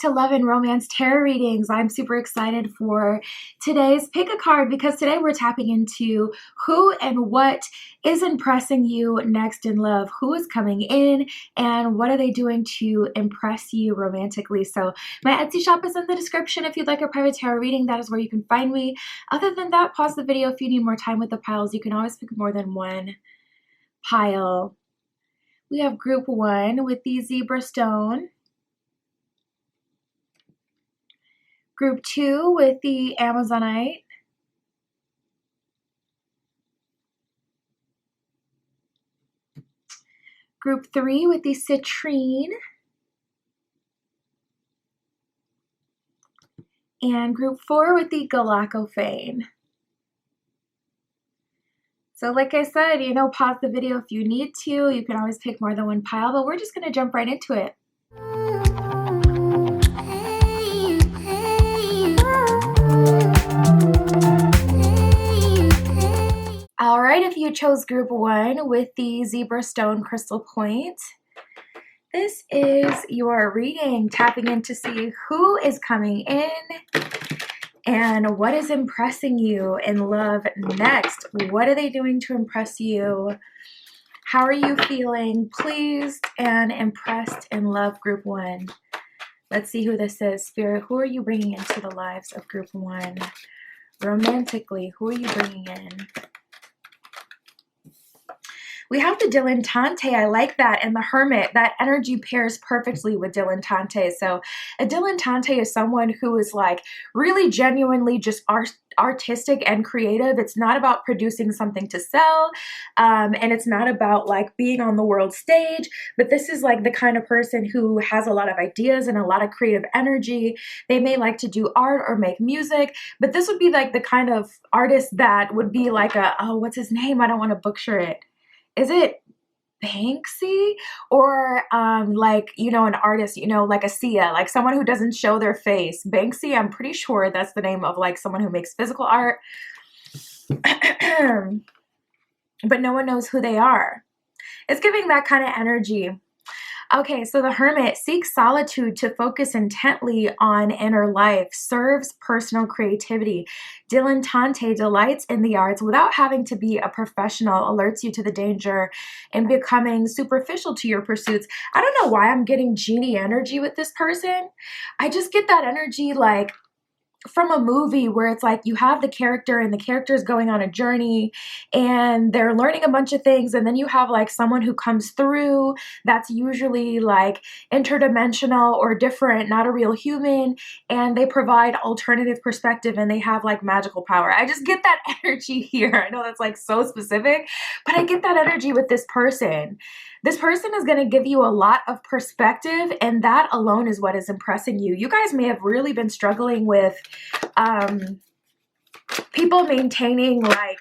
to Love and Romance Tarot readings. I'm super excited for today's pick a card because today we're tapping into who and what is impressing you next in love, who is coming in, and what are they doing to impress you romantically. So my Etsy shop is in the description. If you'd like a private tarot reading, that is where you can find me. Other than that, pause the video if you need more time with the piles. You can always pick more than one pile. We have group 1 with the zebra stone. Group 2 with the Amazonite. Group 3 with the citrine. And group 4 with the galactophane. So like I said, pause the video if you need to. You can always pick more than one pile, but we're just going to jump right into it. All right, if you chose group 1 with the zebra stone crystal point, this is your reading, tapping in to see who is coming in and what is impressing you in love next. What are they doing to impress you? How are you feeling pleased and impressed in love, group 1? Let's see who this is. Spirit, who are you bringing into the lives of group 1? Romantically, who are you bringing in? We have the dilettante. I like that. And the hermit, that energy pairs perfectly with dilettante. So a dilettante is someone who is like really genuinely just artistic and creative. It's not about producing something to sell. And it's not about like being on the world stage, but this is like the kind of person who has a lot of ideas and a lot of creative energy. They may like to do art or make music, but this would be like the kind of artist that would be like what's his name? I don't want to butcher it. Is it Banksy or like, an artist, like a Sia, like someone who doesn't show their face? Banksy, I'm pretty sure that's the name of like someone who makes physical art, but no one knows who they are. It's giving that kind of energy. Okay, so the hermit seeks solitude to focus intently on inner life, serves personal creativity. Dilettante delights in the arts without having to be a professional, alerts you to the danger in becoming superficial to your pursuits. I don't know why I'm getting genie energy with this person. I just get that energy like from a movie where it's like you have the character and the character is going on a journey and they're learning a bunch of things, and then you have like someone who comes through that's usually like interdimensional or different, not a real human, and they provide alternative perspective and they have like magical power. I just get that energy here. I know that's like so specific, but I get that energy with this person. This person is going to give you a lot of perspective, and that alone is what is impressing you. You guys may have really been struggling with people maintaining like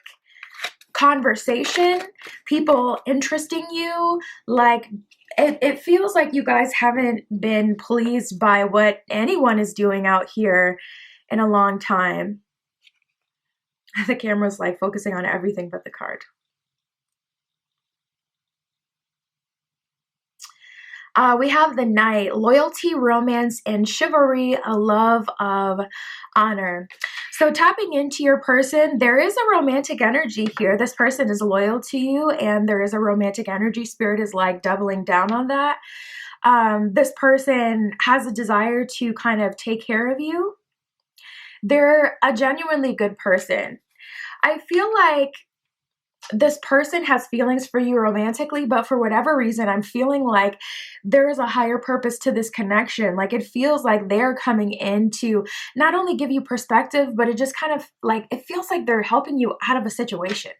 conversation, people interesting you. Like it feels like you guys haven't been pleased by what anyone is doing out here in a long time. The camera's like focusing on everything but the card. We have the Knight, loyalty, romance, and chivalry, a love of honor. So tapping into your person, there is a romantic energy here. This person is loyal to you, and there is a romantic energy. Spirit is like doubling down on that. This person has a desire to kind of take care of you. They're a genuinely good person. I feel like this person has feelings for you romantically, but for whatever reason, I'm feeling like there is a higher purpose to this connection. Like it feels like they're coming in to not only give you perspective, but it just kind of like, it feels like they're helping you out of a situation.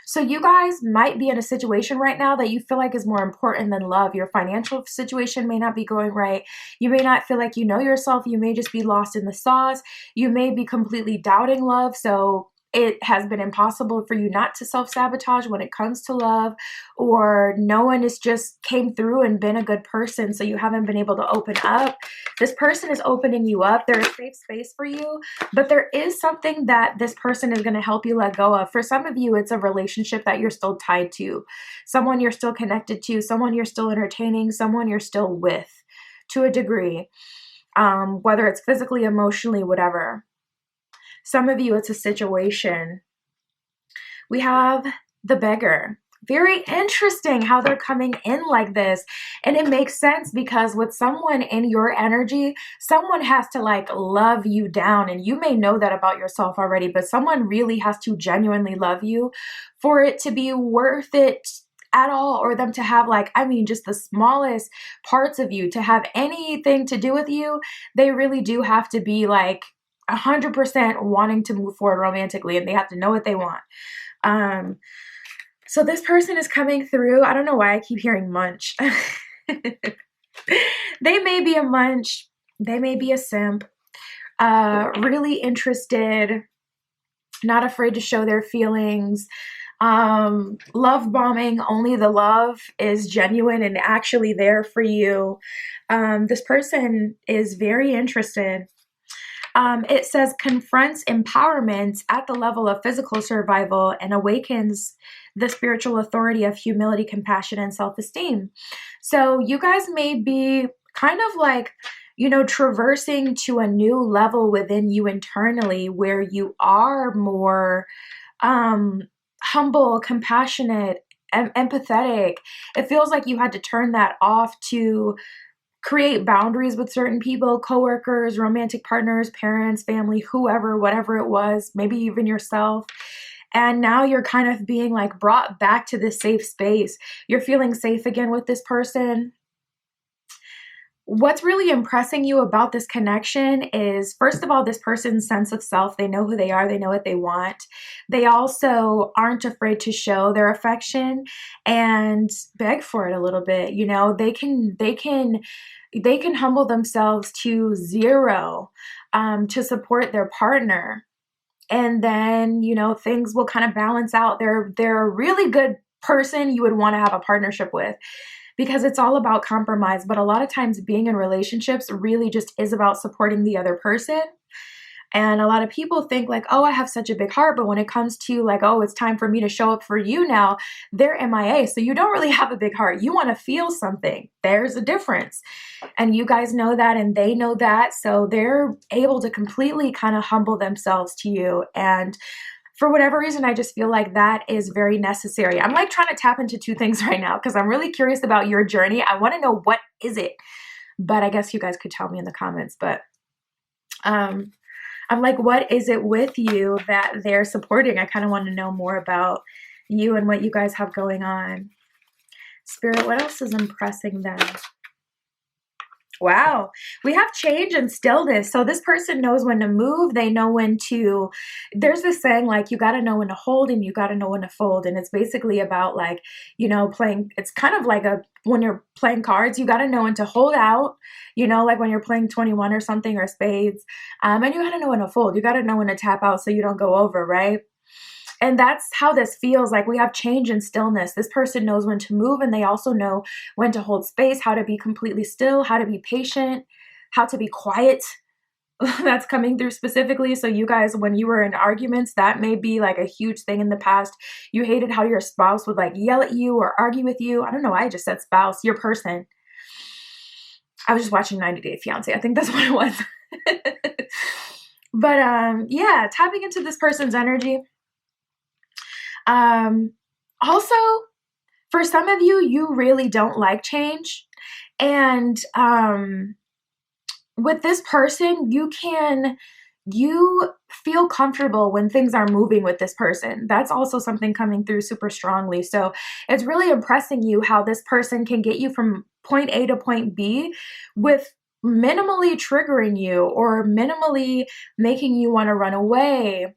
So you guys might be in a situation right now that you feel like is more important than love. Your financial situation may not be going right. You may not feel like you know yourself. You may just be lost in the sauce. You may be completely doubting love. So it has been impossible for you not to self-sabotage when it comes to love, or no one has just came through and been a good person, so you haven't been able to open up. This person is opening you up. There's a safe space for you, but there is something that this person is going to help you let go of. For some of you, it's a relationship that you're still tied to, someone you're still connected to, someone you're still entertaining, someone you're still with to a degree. whether it's physically, emotionally, whatever. Some of you, it's a situation. We have the beggar. Very interesting how they're coming in like this. And it makes sense because with someone in your energy, someone has to like love you down. And you may know that about yourself already, but someone really has to genuinely love you for it to be worth it at all, or them to have like, I mean, just the smallest parts of you to have anything to do with you. They really do have to be like 100% wanting to move forward romantically, and they have to know what they want. So this person is coming through. I don't know why I keep hearing munch. They may be a munch. They may be a simp. Really interested, not afraid to show their feelings. Love bombing. Only the love is genuine and actually there for you. This person is very interested. It says confronts empowerment at the level of physical survival and awakens the spiritual authority of humility, compassion, and self-esteem. So you guys may be kind of like, you know, traversing to a new level within you internally where you are more humble, compassionate, empathetic. It feels like you had to turn that off to create boundaries with certain people, coworkers, romantic partners, parents, family, whoever, whatever it was, maybe even yourself. And now you're kind of being like brought back to this safe space. You're feeling safe again with this person. What's really impressing you about this connection is, first of all, this person's sense of self. They know who they are. They know what they want. They also aren't afraid to show their affection and beg for it a little bit. You know, they can humble themselves to zero to support their partner. And then, you know, things will kind of balance out. They're a really good person you would want to have a partnership with, because it's all about compromise. But a lot of times being in relationships really just is about supporting the other person. And a lot of people think like, oh, I have such a big heart. But when it comes to like, oh, it's time for me to show up for you now, they're MIA. So you don't really have a big heart. You want to feel something. There's a difference. And you guys know that, and they know that. So they're able to completely kind of humble themselves to you. And for whatever reason, I just feel like that is very necessary. I'm like trying to tap into two things right now because I'm really curious about your journey. I want to know, what is it? But I guess you guys could tell me in the comments. But I'm like, what is it with you that they're supporting? I kind of want to know more about you and what you guys have going on. Spirit, what else is impressing them? Wow, we have change and stillness. So this person knows when to move. They know when to, there's this saying like, you got to know when to hold and you got to know when to fold. And it's basically about like, you know, playing, it's kind of like when you're playing cards, you got to know when to hold out, you know, like when you're playing 21 or something, or spades. And you got to know when to fold. You got to know when to tap out so you don't go over, right? And that's how this feels. Like we have change and stillness. This person knows when to move, and they also know when to hold space, how to be completely still, how to be patient, how to be quiet. That's coming through specifically. So you guys, when you were in arguments, that may be like a huge thing in the past. You hated how your spouse would like yell at you or argue with you. I don't know why I just said spouse, your person. I was just watching 90 Day Fiance. I think that's what it was. But yeah, tapping into this person's energy. Also, for some of you, you really don't like change. And with this person, you feel comfortable when things are moving with this person. That's also something coming through super strongly. So it's really impressing you how this person can get you from point A to point B with minimally triggering you or minimally making you want to run away.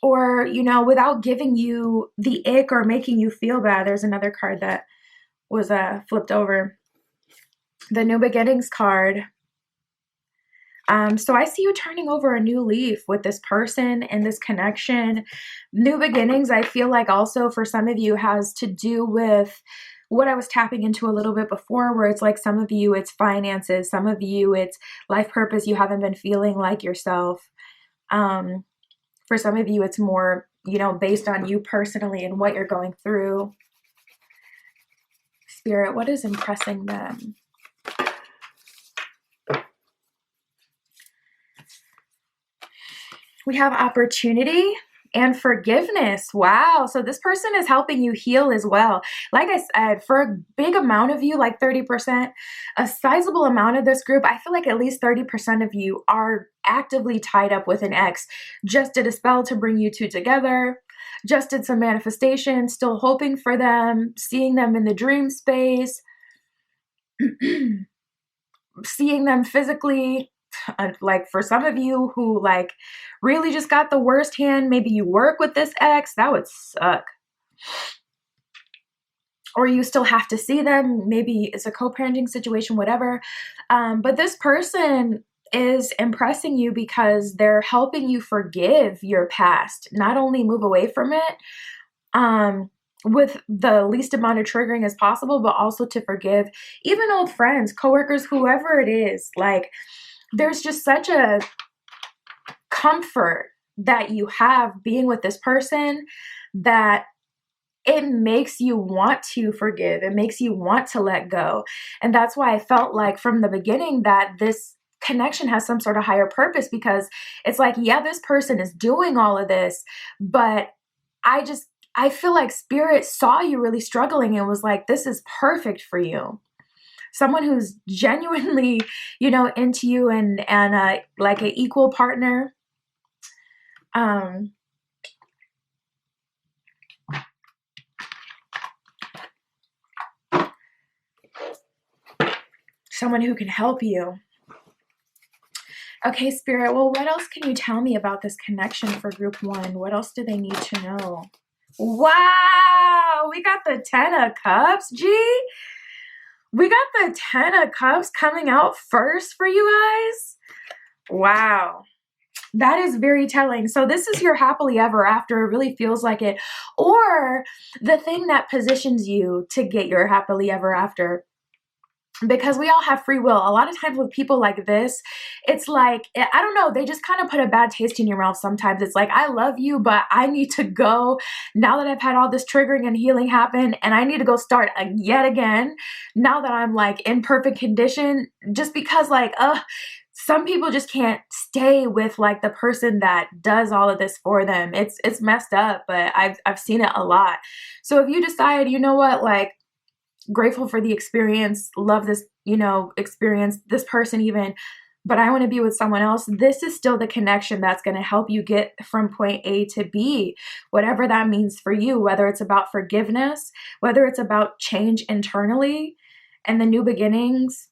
Or, you know, without giving you the ick or making you feel bad. There's another card that was flipped over. The New Beginnings card. So I see you turning over a new leaf with this person and this connection. New beginnings, I feel like also for some of you has to do with what I was tapping into a little bit before, where it's like some of you, it's finances. Some of you, it's life purpose. You haven't been feeling like yourself. For some of you, it's more, you know, based on you personally and what you're going through. Spirit, what is impressing them? We have opportunity and forgiveness. Wow. So this person is helping you heal as well. Like I said, for a big amount of you, like 30%, a sizable amount of this group, I feel like at least 30% of you are actively tied up with an ex. Just did a spell to bring you two together. Just did some manifestation, still hoping for them, seeing them in the dream space, seeing them physically. Like for some of you who like really just got the worst hand, maybe you work with this ex, that would suck. Or you still have to see them, maybe it's a co-parenting situation, whatever. But this person is impressing you because they're helping you forgive your past, not only move away from it with the least amount of triggering as possible, but also to forgive even old friends, coworkers, whoever it is. Like, there's just such a comfort that you have being with this person that it makes you want to forgive. It makes you want to let go. And that's why I felt like from the beginning that this connection has some sort of higher purpose, because it's like, yeah, this person is doing all of this, but I feel like spirit saw you really struggling and was like, this is perfect for you. Someone who's genuinely, into you and like an equal partner. Someone who can help you. Okay, Spirit, well, what else can you tell me about this connection for group 1? What else do they need to know? Wow, we got the 10 of Cups, G. We got the 10 of Cups coming out first for you guys. Wow. That is very telling. So this is your happily ever after. It really feels like it. Or the thing that positions you to get your happily ever after. Because we all have free will. A lot of times with people like this, it's like, I don't know, they just kind of put a bad taste in your mouth sometimes. It's like, I love you, but I need to go now that I've had all this triggering and healing happen, and I need to go start yet again now that I'm like in perfect condition, just because like, some people just can't stay with like the person that does all of this for them. It's messed up, but I've seen it a lot. So if you decide, you know what, like, grateful for the experience, love this, experience, this person even, but I want to be with someone else, this is still the connection that's going to help you get from point A to B, whatever that means for you, whether it's about forgiveness, whether it's about change internally and the new beginnings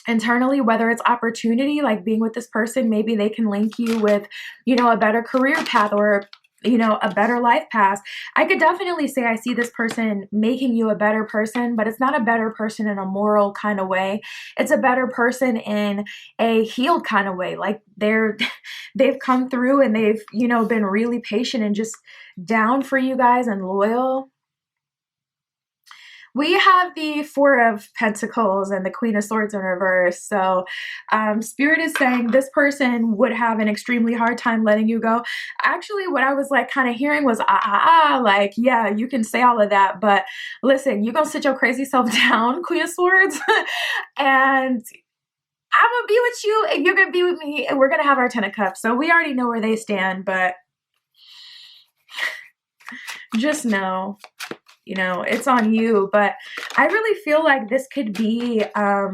internally, whether it's opportunity, like being with this person, maybe they can link you with, a better career path or a better life path. I could definitely say I see this person making you a better person, but it's not a better person in a moral kind of way. It's a better person in a healed kind of way. Like they've come through and they've, been really patient and just down for you guys and loyal. We have the 4 of Pentacles and the Queen of Swords in reverse. So Spirit is saying this person would have an extremely hard time letting you go. Actually, what I was like kind of hearing was, like, yeah, you can say all of that, but listen, you're going to sit your crazy self down, Queen of Swords, and I'm going to be with you and you're going to be with me and we're going to have our 10 of Cups. So we already know where they stand, but just know, it's on you. But I really feel like this could be a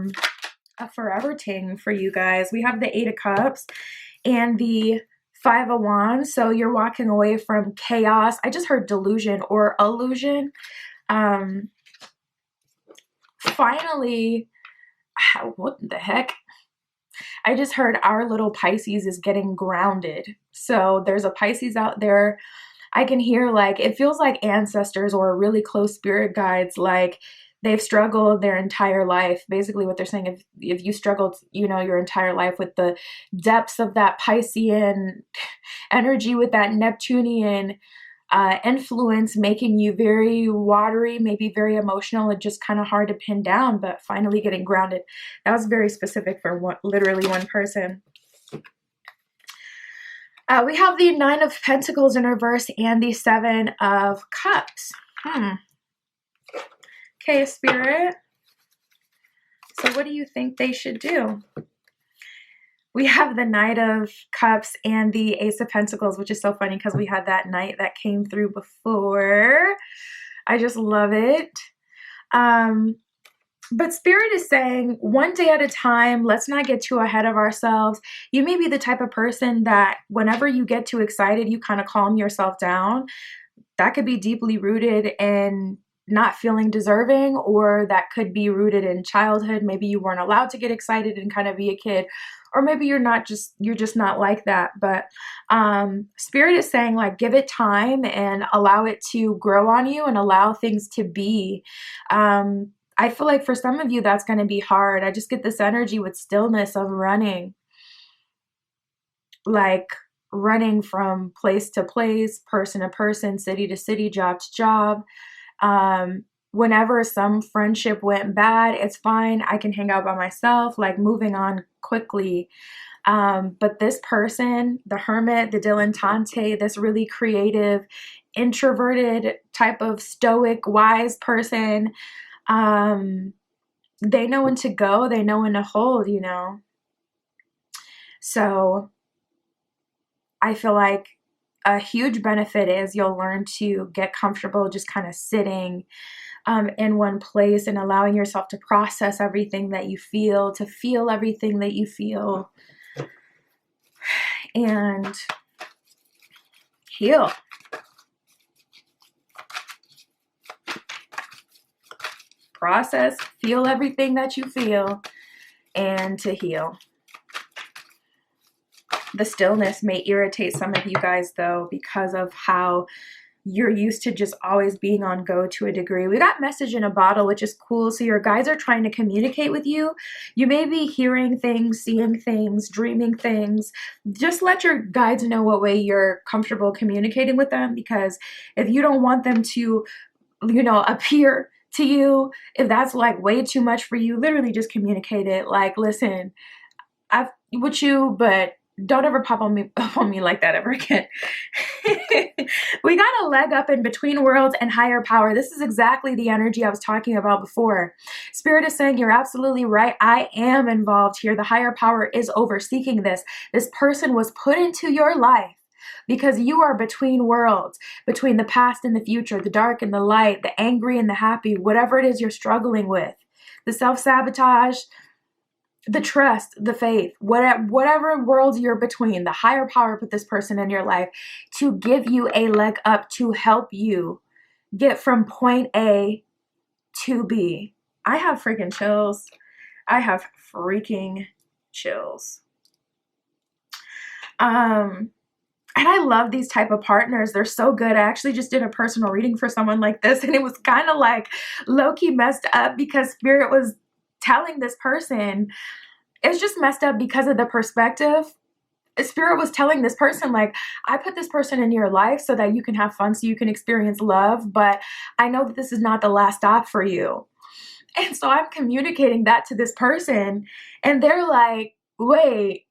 forever thing for you guys. We have the 8 of Cups and the 5 of Wands. So you're walking away from chaos. I just heard delusion or illusion. Finally, what the heck? I just heard our little Pisces is getting grounded. So there's a Pisces out there. I can hear, like, it feels like ancestors or really close spirit guides, like they've struggled their entire life. Basically what they're saying, if you struggled, your entire life with the depths of that Piscean energy, with that Neptunian influence, making you very watery, maybe very emotional, and just kind of hard to pin down, but finally getting grounded. That was very specific for literally one person. We have the 9 of Pentacles in reverse and the 7 of Cups. Okay, Spirit. So what do you think they should do? We have the Knight of Cups and the Ace of Pentacles, which is so funny because we had that Knight that came through before. I just love it. But Spirit is saying one day at a time, let's not get too ahead of ourselves. You may be the type of person that whenever you get too excited, you kind of calm yourself down. That could be deeply rooted in not feeling deserving, or that could be rooted in childhood. Maybe you weren't allowed to get excited and kind of be a kid, or maybe you're just not like that. But Spirit is saying, like, give it time and allow it to grow on you and allow things to be. I feel like for some of you, that's going to be hard. I just get this energy with stillness of running, like running from place to place, person to person, city to city, job to job. Whenever some friendship went bad, it's fine. I can hang out by myself, like moving on quickly. But this person, the Hermit, the dilettante, this really creative, introverted type of stoic, wise person, they know when to go, they know when to hold, you know? So I feel like a huge benefit is you'll learn to get comfortable just kind of sitting in one place and allowing yourself to process everything that you feel, to feel everything that you feel, and heal. Process, feel everything that you feel, and to heal. The stillness may irritate some of you guys, though, because of how you're used to just always being on go to a degree. We got message in a bottle, which is cool. So your guides are trying to communicate with you. You may be hearing things, seeing things, dreaming things. Just let your guides know what way you're comfortable communicating with them, because if you don't want them to, you know, appear to you, if that's like way too much for you, literally just communicate it. Like, listen, I've with you, but don't ever pop on me like that ever again. We got a leg up in between worlds and higher power. This is exactly the energy I was talking about before. Spirit is saying you're absolutely right. I am involved here. The higher power is overseeing this. This person was put into your life because you are between worlds, between the past and the future, the dark and the light, the angry and the happy, whatever it is you're struggling with, the self-sabotage, the trust, the faith, whatever worlds you're between, the higher power put this person in your life to give you a leg up, to help you get from point A to B. I have freaking chills. I have freaking chills. And I love these type of partners. They're so good. I actually just did a personal reading for someone like this, and it was kind of like low-key messed up because Spirit was telling this person, it's just messed up because of the perspective. Spirit was telling this person, like, I put this person in your life so that you can have fun, so you can experience love, but I know that this is not the last stop for you. And so I'm communicating that to this person, and they're like, wait,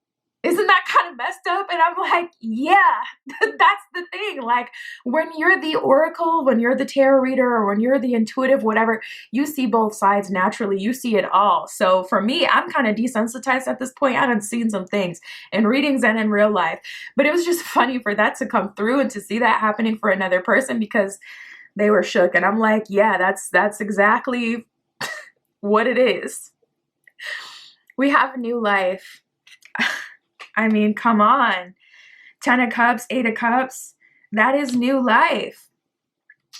isn't that kind of messed up? And I'm like, yeah, that's the thing. Like, when you're the oracle, when you're the tarot reader, or when you're the intuitive, whatever, you see both sides naturally. You see it all. So for me, I'm kind of desensitized at this point. I done seen some things in readings and in real life. But it was just funny for that to come through and to see that happening for another person, because they were shook. And I'm like, yeah, that's exactly what it is. We have a new life. I mean, come on. 10 of Cups, 8 of Cups. That is new life.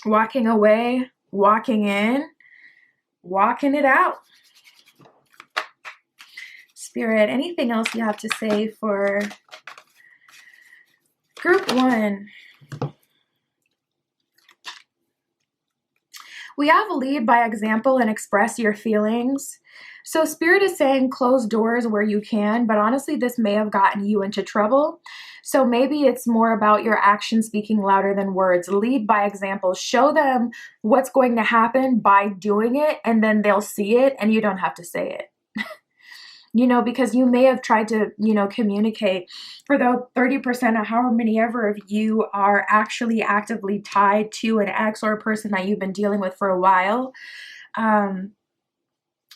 Walking away, walking in, walking it out. Spirit, anything else you have to say for group 1? We have lead by example and express your feelings. So Spirit is saying close doors where you can, but honestly, this may have gotten you into trouble. So maybe it's more about your actions speaking louder than words. Lead by example. Show them what's going to happen by doing it, and then they'll see it, and you don't have to say it. You know, because you may have tried to, you know, communicate for the 30% or however many ever of you are actually actively tied to an ex or a person that you've been dealing with for a while.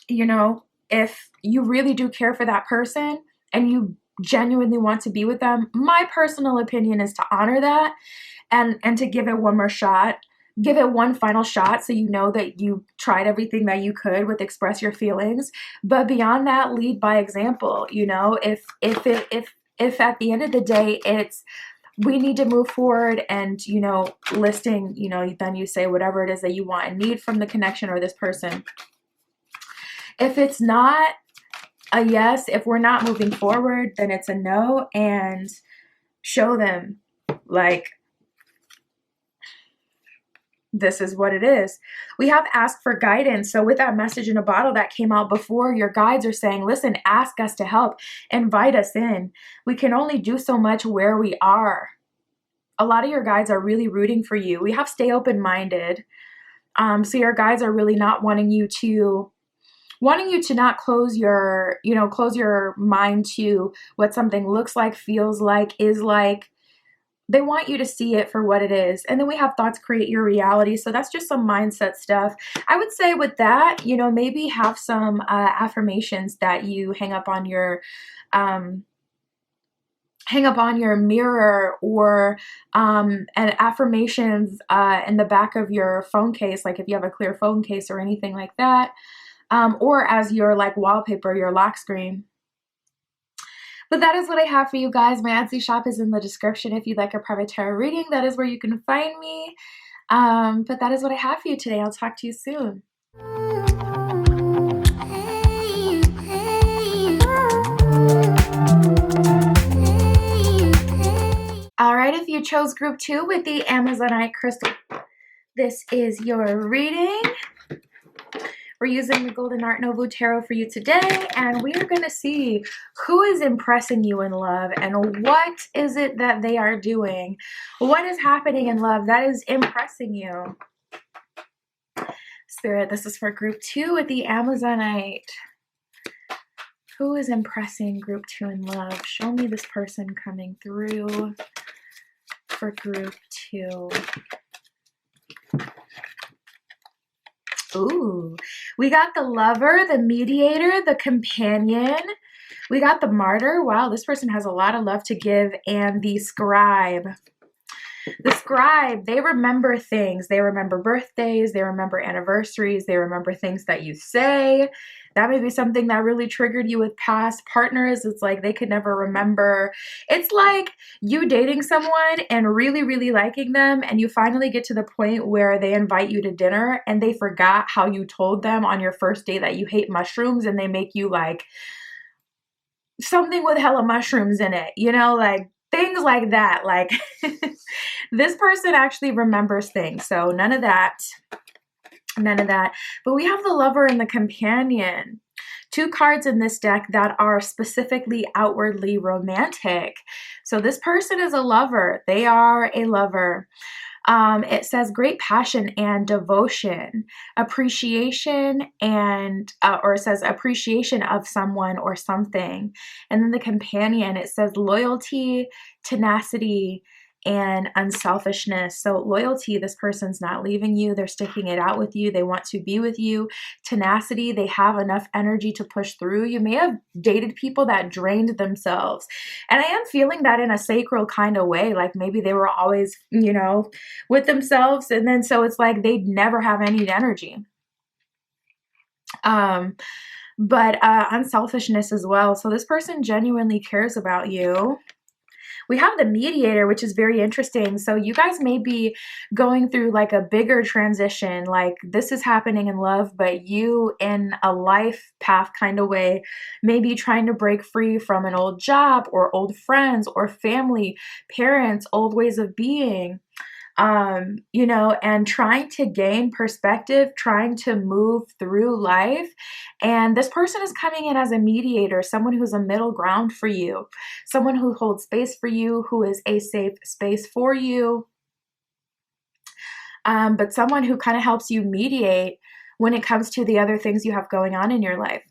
You know, if you really do care for that person and you genuinely want to be with them, my personal opinion is to honor that and to give it one more shot. Give it one final shot so you know that you tried everything that you could with express your feelings. But beyond that, lead by example. You know, if at the end of the day it's we need to move forward and, you know, listing, you know, then you say whatever it is that you want and need from the connection or this person. If it's not a yes, if we're not moving forward, then it's a no, and show them like, this is what it is. We have ask for guidance. So with that message in a bottle that came out before, your guides are saying, listen, ask us to help, invite us in. We can only do so much where we are. A lot of your guides are really rooting for you. We have stay open-minded. So your guides are really not wanting you to not close your, you know, close your mind to what something looks like, feels like, is like. They want you to see it for what it is. And then we have thoughts create your reality. So that's just some mindset stuff. I would say with that, you know, maybe have some affirmations that you hang up on your mirror, or and affirmations in the back of your phone case, like if you have a clear phone case or anything like that, or as your like wallpaper, your lock screen. But that is what I have for you guys. My Etsy shop is in the description. If you'd like a private tarot reading, that is where you can find me. But that is what I have for you today. I'll talk to you soon. All right, if you chose group 2 with the Amazonite crystal, this is your reading. We're using the Golden Art Nouveau Tarot for you today, and we are going to see who is impressing you in love and what is it that they are doing. What is happening in love that is impressing you? Spirit, this is for group 2 with the Amazonite. Who is impressing group 2 in love? Show me this person coming through for group 2. Ooh, we got the lover, the mediator, the companion. We got the martyr. Wow, this person has a lot of love to give. And the scribe. The scribe, they remember things. They remember birthdays. They remember anniversaries. They remember things that you say. That may be something that really triggered you with past partners. It's like they could never remember. It's like you dating someone and really, really liking them, and you finally get to the point where they invite you to dinner and they forgot how you told them on your first date that you hate mushrooms, and they make you like something with hella mushrooms in it, you know, like things like that. Like this person actually remembers things. So none of that. But we have the lover and the companion. 2 cards in this deck that are specifically outwardly romantic. So this person is a lover. They are a lover. It says great passion and devotion, appreciation, and or it says appreciation of someone or something. And then the companion, it says loyalty, tenacity, and unselfishness. So loyalty, this person's not leaving you. They're sticking it out with you. They want to be with you. Tenacity, they have enough energy to push through. You may have dated people that drained themselves. And I am feeling that in a sacral kind of way. Like maybe they were always, you know, with themselves. And then so it's like they'd never have any energy. But unselfishness as well. So this person genuinely cares about you. We have the mediator, which is very interesting. So you guys may be going through like a bigger transition, like this is happening in love, but you in a life path kind of way, maybe trying to break free from an old job or old friends or family, parents, old ways of being. You know, and trying to gain perspective, trying to move through life. And this person is coming in as a mediator, someone who's a middle ground for you, someone who holds space for you, who is a safe space for you. But someone who kind of helps you mediate when it comes to the other things you have going on in your life.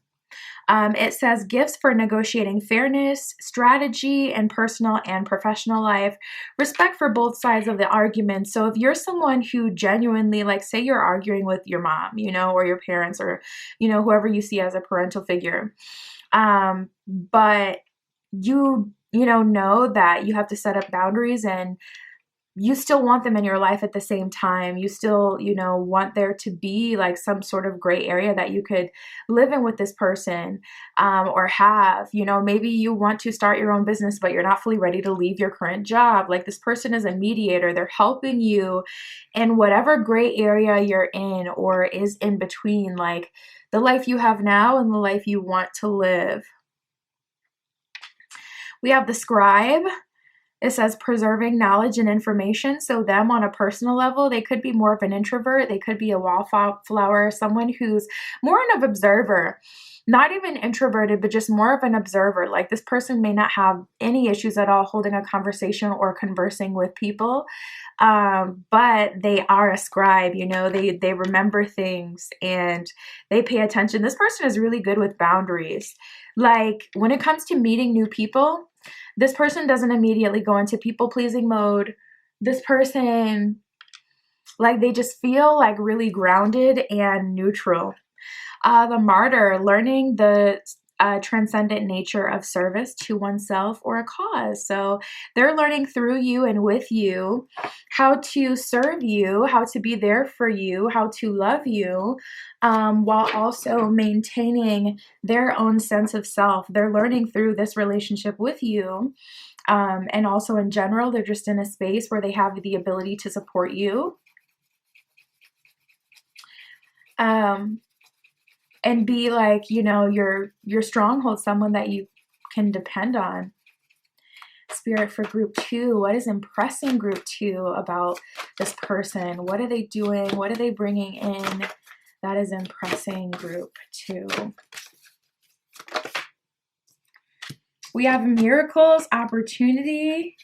It says gifts for negotiating fairness, strategy, and personal and professional life, respect for both sides of the argument. So if you're someone who genuinely, like say you're arguing with your mom, you know, or your parents, or, you know, whoever you see as a parental figure, but know that you have to set up boundaries, and you still want them in your life at the same time. You still, want there to be like some sort of gray area that you could live in with this person, or have, maybe you want to start your own business, but you're not fully ready to leave your current job. Like, this person is a mediator. They're helping you in whatever gray area you're in or is in between, like the life you have now and the life you want to live. We have the scribe. It says preserving knowledge and information. So them on a personal level, they could be more of an introvert. They could be a wallflower, someone who's more of an observer, not even introverted, but just more of an observer. Like, this person may not have any issues at all holding a conversation or conversing with people. But they are a scribe, they remember things and they pay attention. This person is really good with boundaries. Like, when it comes to meeting new people, this person doesn't immediately go into people-pleasing mode. This person, like, they just feel like really grounded and neutral. The martyr, learning the transcendent nature of service to oneself or a cause. So they're learning through you and with you how to serve you, how to be there for you, how to love you, while also maintaining their own sense of self. They're learning through this relationship with you. And also in general, they're just in a space where they have the ability to support you. And be like, your stronghold, someone that you can depend on. Spirit, for group 2, what is impressing group 2 about this person? What are they doing? What are they bringing in that is impressing group 2? We have miracles, opportunity,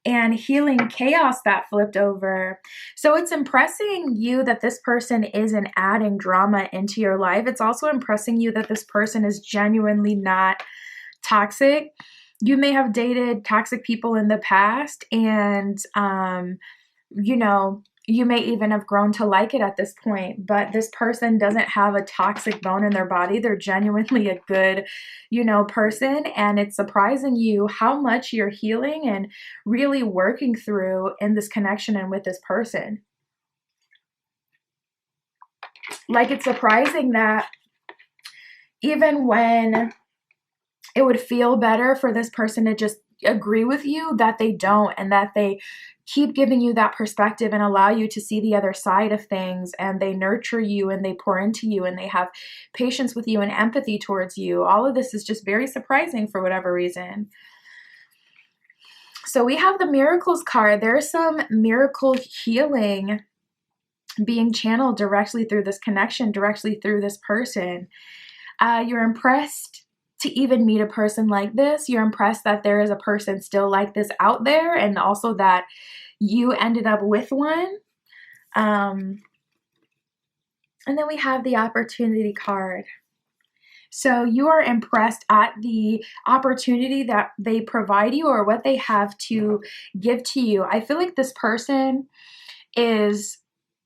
and healing chaos that flipped over. So it's impressing you that this person isn't adding drama into your life. It's also impressing you that this person is genuinely not toxic. You may have dated toxic people in the past, and, you may even have grown to like it at this point, but this person doesn't have a toxic bone in their body. They're genuinely a good, person. And it's surprising you how much you're healing and really working through in this connection and with this person. Like, it's surprising that even when it would feel better for this person to just agree with you, that they don't, and that they keep giving you that perspective and allow you to see the other side of things, and they nurture you and they pour into you and they have patience with you and empathy towards you. All of this is just very surprising for whatever reason. So we have the miracles card. There's some miracle healing being channeled directly through this connection, directly through this person. You're impressed to even meet a person like this. You're impressed that there is a person still like this out there, and also that you ended up with one. And then we have the opportunity card. So you are impressed at the opportunity that they provide you or what they have to give to you. I feel like this person is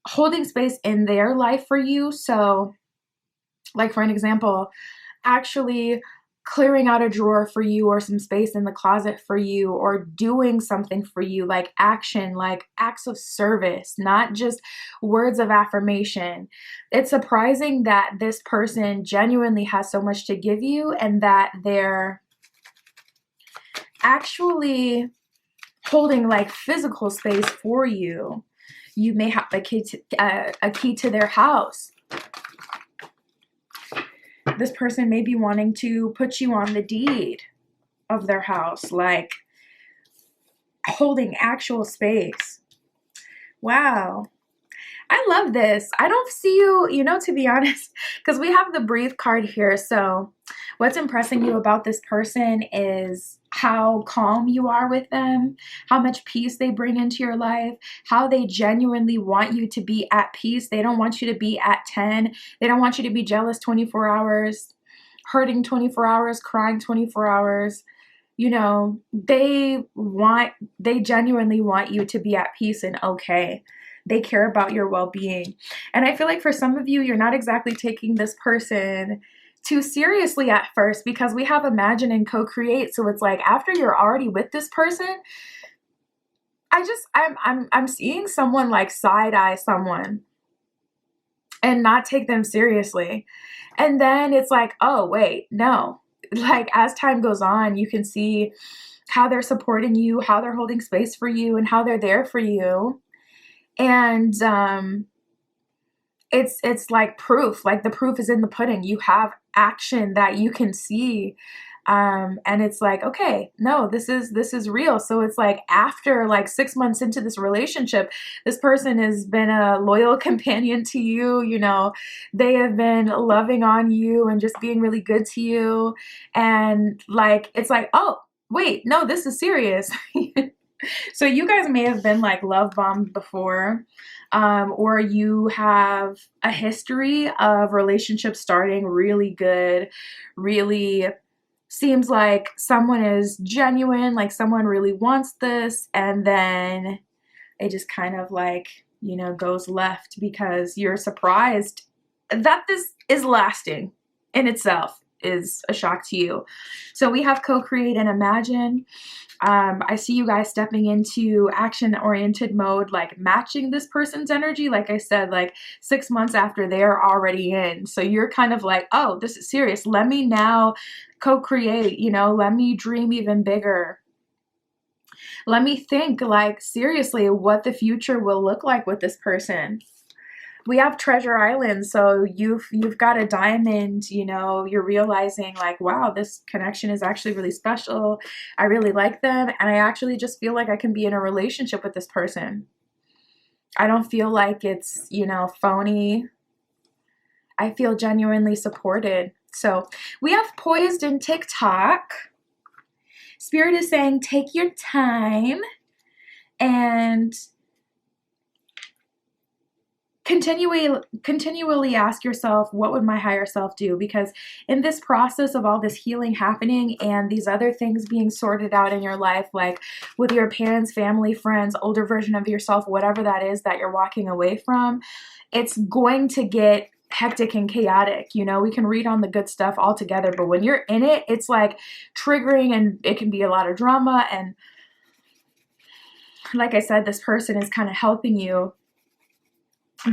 holding space in their life for you. So, like, for an example, actually clearing out a drawer for you or some space in the closet for you, or doing something for you, like action, like acts of service, not just words of affirmation. It's surprising that this person genuinely has so much to give you, and that they're actually holding like physical space for you. You may have a key to their house. This person may be wanting to put you on the deed of their house, like holding actual space. Wow. I love this. I don't see you, to be honest, because we have the breathe card here. So what's impressing you about this person is how calm you are with them, how much peace they bring into your life, how they genuinely want you to be at peace. They don't want you to be at 10. They don't want you to be jealous 24 hours, hurting 24 hours, crying 24 hours. They genuinely want you to be at peace and okay. They care about your well-being. And I feel like for some of you, you're not exactly taking this person too seriously at first, because we have imagine and co-create. So it's like after you're already with this person, I'm seeing someone like side eye someone and not take them seriously. And then it's like, oh wait, no. Like as time goes on, you can see how they're supporting you, how they're holding space for you, and how they're there for you. And it's like proof, like the proof is in the pudding. You have action that you can see. And it's like, okay, no, this is real. So it's like after like 6 months into this relationship, this person has been a loyal companion to you. You know, they have been loving on you and just being really good to you. And like, it's like, oh, wait, no, this is serious. So you guys may have been like love bombed before, or you have a history of relationships starting really good, really seems like someone is genuine, like someone really wants this, and then it just kind of like, you know, goes left because you're surprised that this is lasting in itself is a shock to you. So we have co-create and imagine. I see you guys stepping into action-oriented mode, like matching this person's energy. Like I said, like 6 months after they're already in. So you're kind of like, oh, this is serious. Let me now co-create, you know, let me dream even bigger. Let me think like seriously what the future will look like with this person. We have Treasure Island, so you've got a diamond, you know, you're realizing like, wow, this connection is actually really special. I really like them, and I actually just feel like I can be in a relationship with this person. I don't feel like it's, you know, phony. I feel genuinely supported. So we have Poised and TikTok. Spirit is saying take your time and continually ask yourself, what would my higher self do? Because in this process of all this healing happening and these other things being sorted out in your life, like with your parents, family, friends, older version of yourself, whatever that is that you're walking away from, it's going to get hectic and chaotic. You know, we can read on the good stuff all together, but when you're in it, it's like triggering and it can be a lot of drama. And like I said, this person is kind of helping you,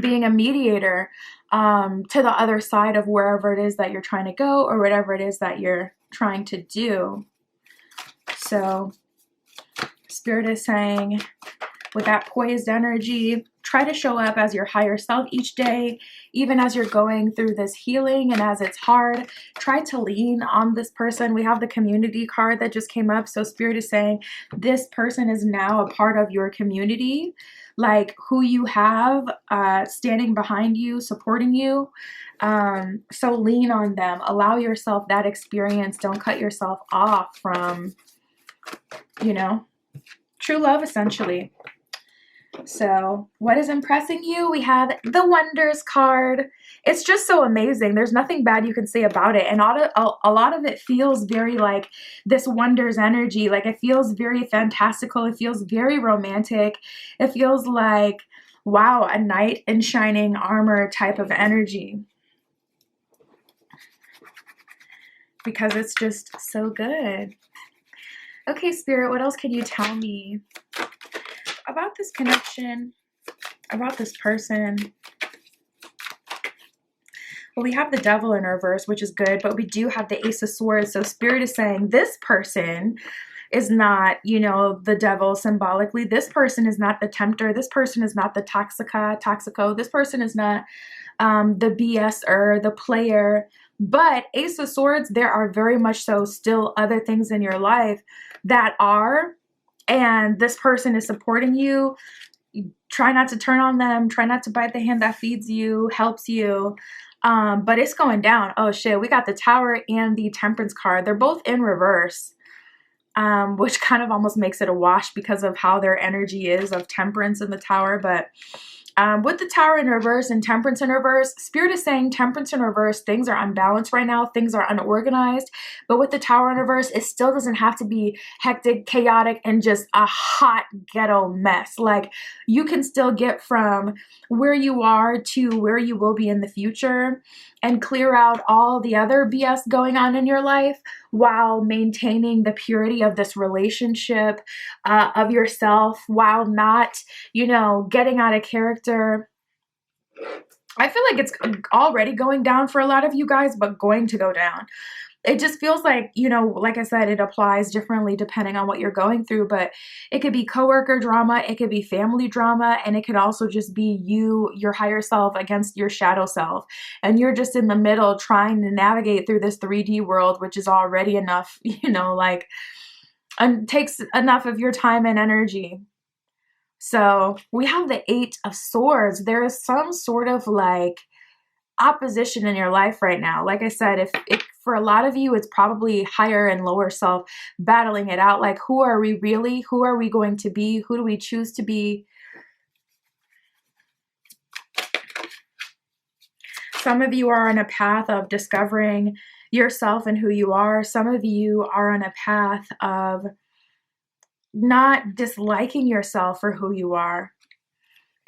being a mediator to the other side of wherever it is that you're trying to go or whatever it is that you're trying to do. So Spirit is saying with that poised energy, try to show up as your higher self each day, even as you're going through this healing and as it's hard. Try to lean on this person. We have the community card that just came up. So Spirit is saying this person is now a part of your community, like who you have standing behind you, supporting you. So lean on them. Allow yourself that experience. Don't cut yourself off from, you know, true love, essentially. So what is impressing you? We have the Wonders card. It's just so amazing. There's nothing bad you can say about it. And a lot of it feels very like this Wonders energy. Like it feels very fantastical. It feels very romantic. It feels like, wow, a knight in shining armor type of energy. Because it's just so good. Okay, Spirit, what else can you tell me about this connection, about this person? Well, we have the Devil in reverse, which is good, but we do have the Ace of Swords. So Spirit is saying this person is not, you know, the devil symbolically. This person is not the tempter. This person is not the toxico. This person is not the BS-er, the player. But Ace of Swords, there are very much so still other things in your life that are, and this person is supporting you. Try not to turn on them. Try not to bite the hand that feeds you, helps you. But it's going down. Oh shit, we got the Tower and the Temperance card. They're both in reverse, which kind of almost makes it a wash because of how their energy is of Temperance in the Tower. But with the Tower in reverse and Temperance in reverse, Spirit is saying Temperance in reverse, things are unbalanced right now. Things are unorganized. But with the Tower in reverse, it still doesn't have to be hectic, chaotic, and just a hot ghetto mess. Like you can still get from where you are to where you will be in the future. and clear out all the other BS going on in your life while maintaining the purity of this relationship, of yourself, while not, getting out of character. I feel like it's already going down for a lot of you guys, but going to go down. It just feels like, like I said, it applies differently depending on what you're going through, but it could be coworker drama, it could be family drama, and it could also just be you, your higher self against your shadow self. And you're just in the middle trying to navigate through this 3D world, which is already enough, and takes enough of your time and energy. So we have the 8 of Swords. There is some sort of like opposition in your life right now. Like I said, if for a lot of you, it's probably higher and lower self battling it out. Like, who are we really? Who are we going to be? Who do we choose to be? Some of you are on a path of discovering yourself and who you are. Some of you are on a path of not disliking yourself for who you are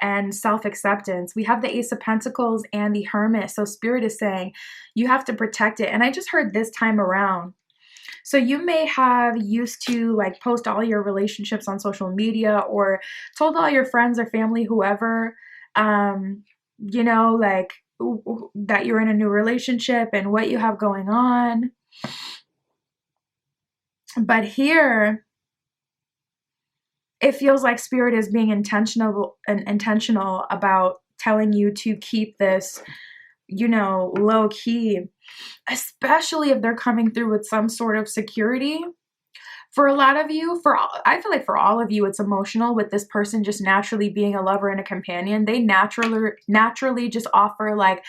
and self-acceptance. We have the Ace of Pentacles and the Hermit. So Spirit is saying you have to protect it. And I just heard this time around. So you may have used to like post all your relationships on social media or told all your friends or family, whoever, like that you're in a new relationship and what you have going on. But here, it feels like Spirit is being intentional about telling you to keep this, low key, especially if they're coming through with some sort of security. For a lot of you, I feel like for all of you, it's emotional with this person just naturally being a lover and a companion. They naturally just offer like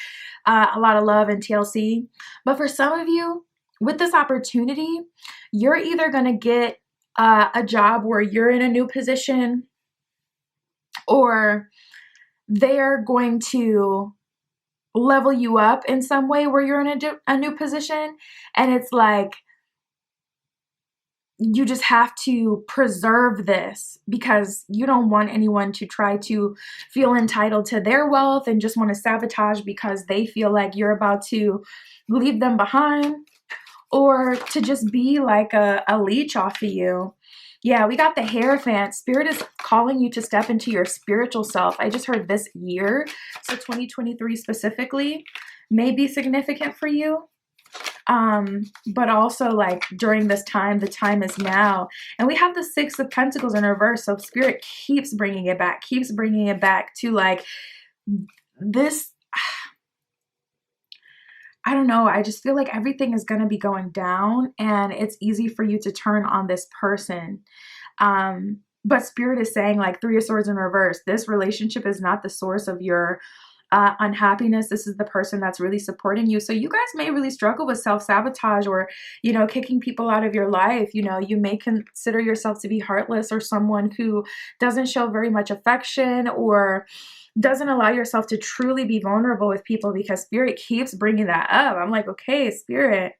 a lot of love and TLC. But for some of you, with this opportunity, you're either going to get a job where you're in a new position, or they're going to level you up in some way where you're in a new position. And it's like, you just have to preserve this because you don't want anyone to try to feel entitled to their wealth and just want to sabotage because they feel like you're about to leave them behind, or to just be like a leech off of you. Yeah, we got the Hierophant. Spirit is calling you to step into your spiritual self. I just heard this year, so 2023 specifically, may be significant for you. But also like during this time, the time is now. And we have the 6 of Pentacles in reverse. So Spirit keeps bringing it back to like this. I don't know. I just feel like everything is going to be going down and it's easy for you to turn on this person. But Spirit is saying like 3 of Swords in reverse. This relationship is not the source of your unhappiness. This is the person that's really supporting you. So you guys may really struggle with self-sabotage or, kicking people out of your life. You may consider yourself to be heartless or someone who doesn't show very much affection or doesn't allow yourself to truly be vulnerable with people, because Spirit keeps bringing that up. I'm like, okay, Spirit,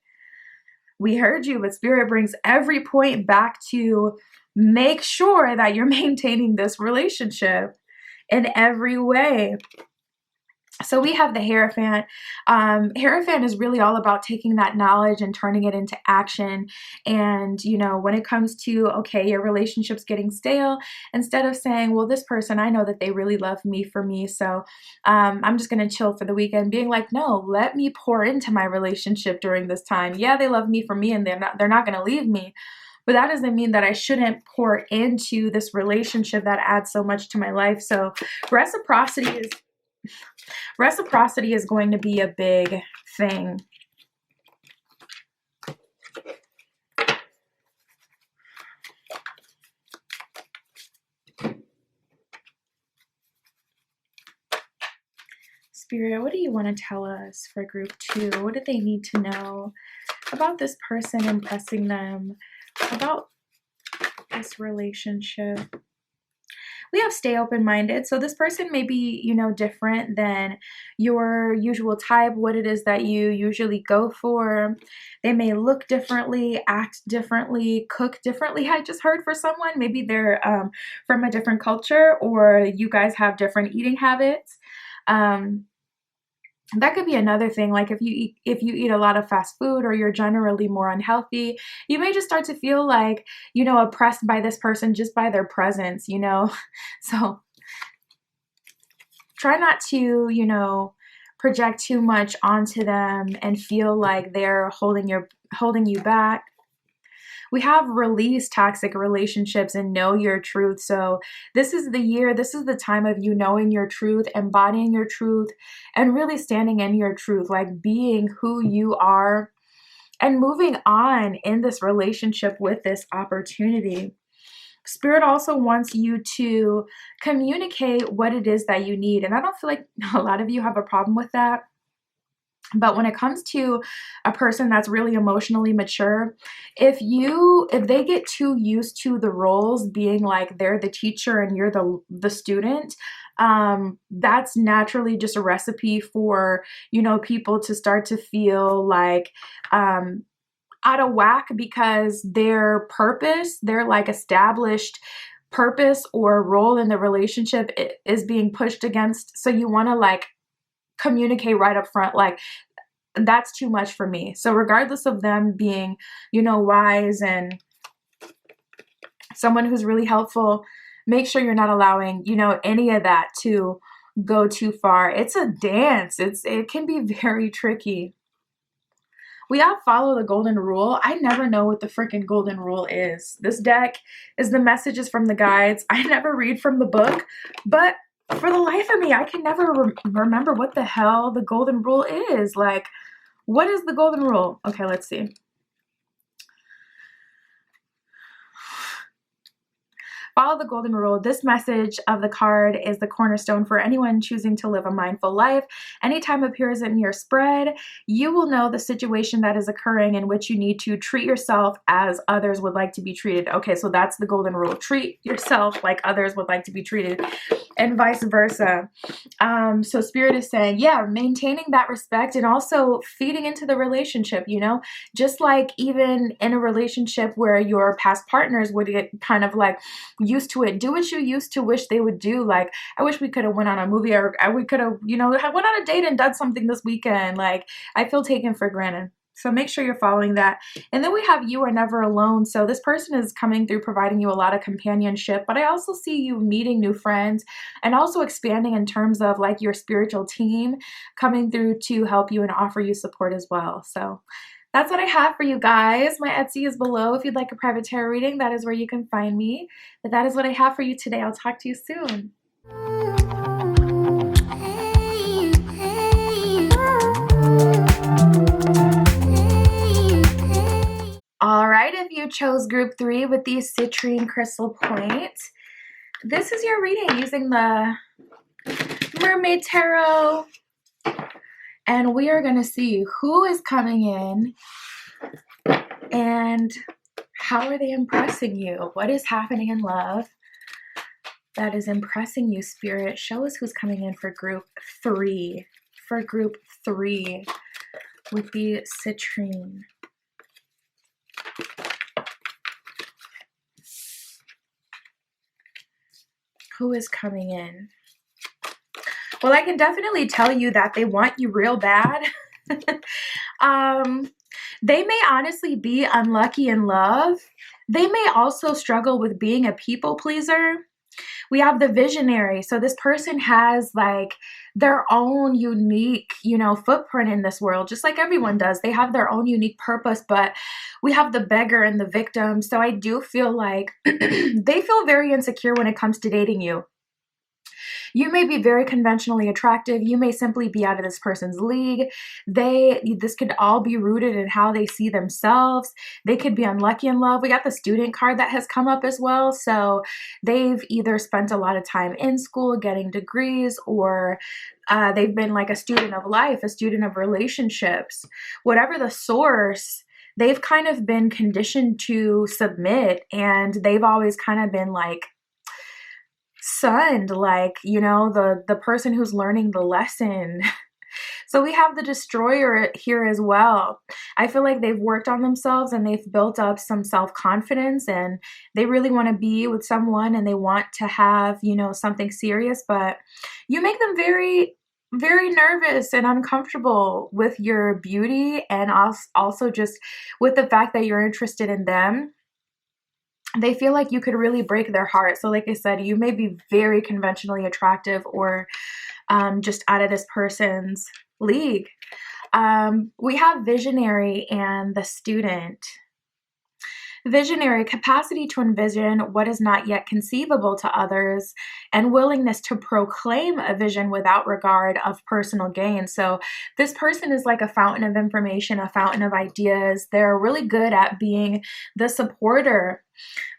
we heard you, but Spirit brings every point back to make sure that you're maintaining this relationship in every way. So we have the Hierophant. Hierophant is really all about taking that knowledge and turning it into action. And, when it comes to, okay, your relationship's getting stale, instead of saying, well, this person, I know that they really love me for me, so I'm just going to chill for the weekend, being like, no, let me pour into my relationship during this time. Yeah, they love me for me and they're not going to leave me. But that doesn't mean that I shouldn't pour into this relationship that adds so much to my life. So reciprocity is going to be a big thing. Spirit, what do you want to tell us for group 2? What do they need to know about this person, impressing them, about this relationship? We have stay open-minded. So this person may be, different than your usual type, what it is that you usually go for. They may look differently, act differently, cook differently. I just heard for someone, maybe they're from a different culture, or you guys have different eating habits. That could be another thing. Like if you eat a lot of fast food or you're generally more unhealthy, you may just start to feel like, oppressed by this person just by their presence. So try not to, project too much onto them and feel like they're holding you back. We have released toxic relationships and know your truth. So this is the year, this is the time of you knowing your truth, embodying your truth, and really standing in your truth, like being who you are and moving on in this relationship with this opportunity. Spirit also wants you to communicate what it is that you need. And I don't feel like a lot of you have a problem with that. But when it comes to a person that's really emotionally mature, if they get too used to the roles being like they're the teacher and you're the student, that's naturally just a recipe for, people to start to feel like out of whack because their purpose, their like established purpose or role in the relationship is being pushed against. So you want to like communicate right up front, like, that's too much for me. So regardless of them being, wise and someone who's really helpful, make sure you're not allowing, any of that to go too far. It's a dance. It can be very tricky. We all follow the golden rule. I never know what the freaking golden rule is. This deck is the messages from the guides. I never read from the book, but for the life of me, I can never remember what the hell the golden rule is. Like, what is the golden rule? Okay, let's see. Follow the golden rule. This message of the card is the cornerstone for anyone choosing to live a mindful life. Anytime appears in your spread, you will know the situation that is occurring in which you need to treat yourself as others would like to be treated. Okay, so that's the golden rule. Treat yourself like others would like to be treated, and vice versa. So Spirit is saying, yeah, maintaining that respect and also feeding into the relationship, just like even in a relationship where your past partners would get kind of like used to it. Do what you used to wish they would do. Like, I wish we could have went on a movie, or we could have, went on a date and done something this weekend. Like, I feel taken for granted. So make sure you're following that. And then we have you are never alone. So this person is coming through providing you a lot of companionship, but I also see you meeting new friends and also expanding in terms of like your spiritual team coming through to help you and offer you support as well. So that's what I have for you guys. My Etsy is below. If you'd like a private tarot reading, that is where you can find me. But that is what I have for you today. I'll talk to you soon. All right, if you chose group 3 with the citrine crystal point, this is your reading using the Mermaid Tarot. And we are going to see who is coming in and how are they impressing you? What is happening in love that is impressing you, Spirit? Show us who's coming in for group 3. For group 3 with the citrine. Who is coming in? Well, I can definitely tell you that they want you real bad. They may honestly be unlucky in love. They may also struggle with being a people pleaser. We have the visionary. So this person has like their own unique, footprint in this world, just like everyone does. They have their own unique purpose, but we have the beggar and the victim. So I do feel like they feel very insecure when it comes to dating you. You may be very conventionally attractive. You may simply be out of this person's league. This could all be rooted in how they see themselves. They could be unlucky in love. We got the student card that has come up as well. So they've either spent a lot of time in school getting degrees, or they've been like a student of life, a student of relationships. Whatever the source, they've kind of been conditioned to submit, and they've always kind of been like sunned, like, the person who's learning the lesson. So we have the destroyer here as well. I feel like they've worked on themselves and they've built up some self-confidence, and they really want to be with someone and they want to have, something serious, but you make them very very nervous and uncomfortable with your beauty, and also just with the fact that you're interested in them. They feel like you could really break their heart. So like I said, you may be very conventionally attractive, or just out of this person's league. We have visionary and the student. Visionary, capacity to envision what is not yet conceivable to others, and willingness to proclaim a vision without regard of personal gain. So this person is like a fountain of information, a fountain of ideas. They're really good at being the supporter.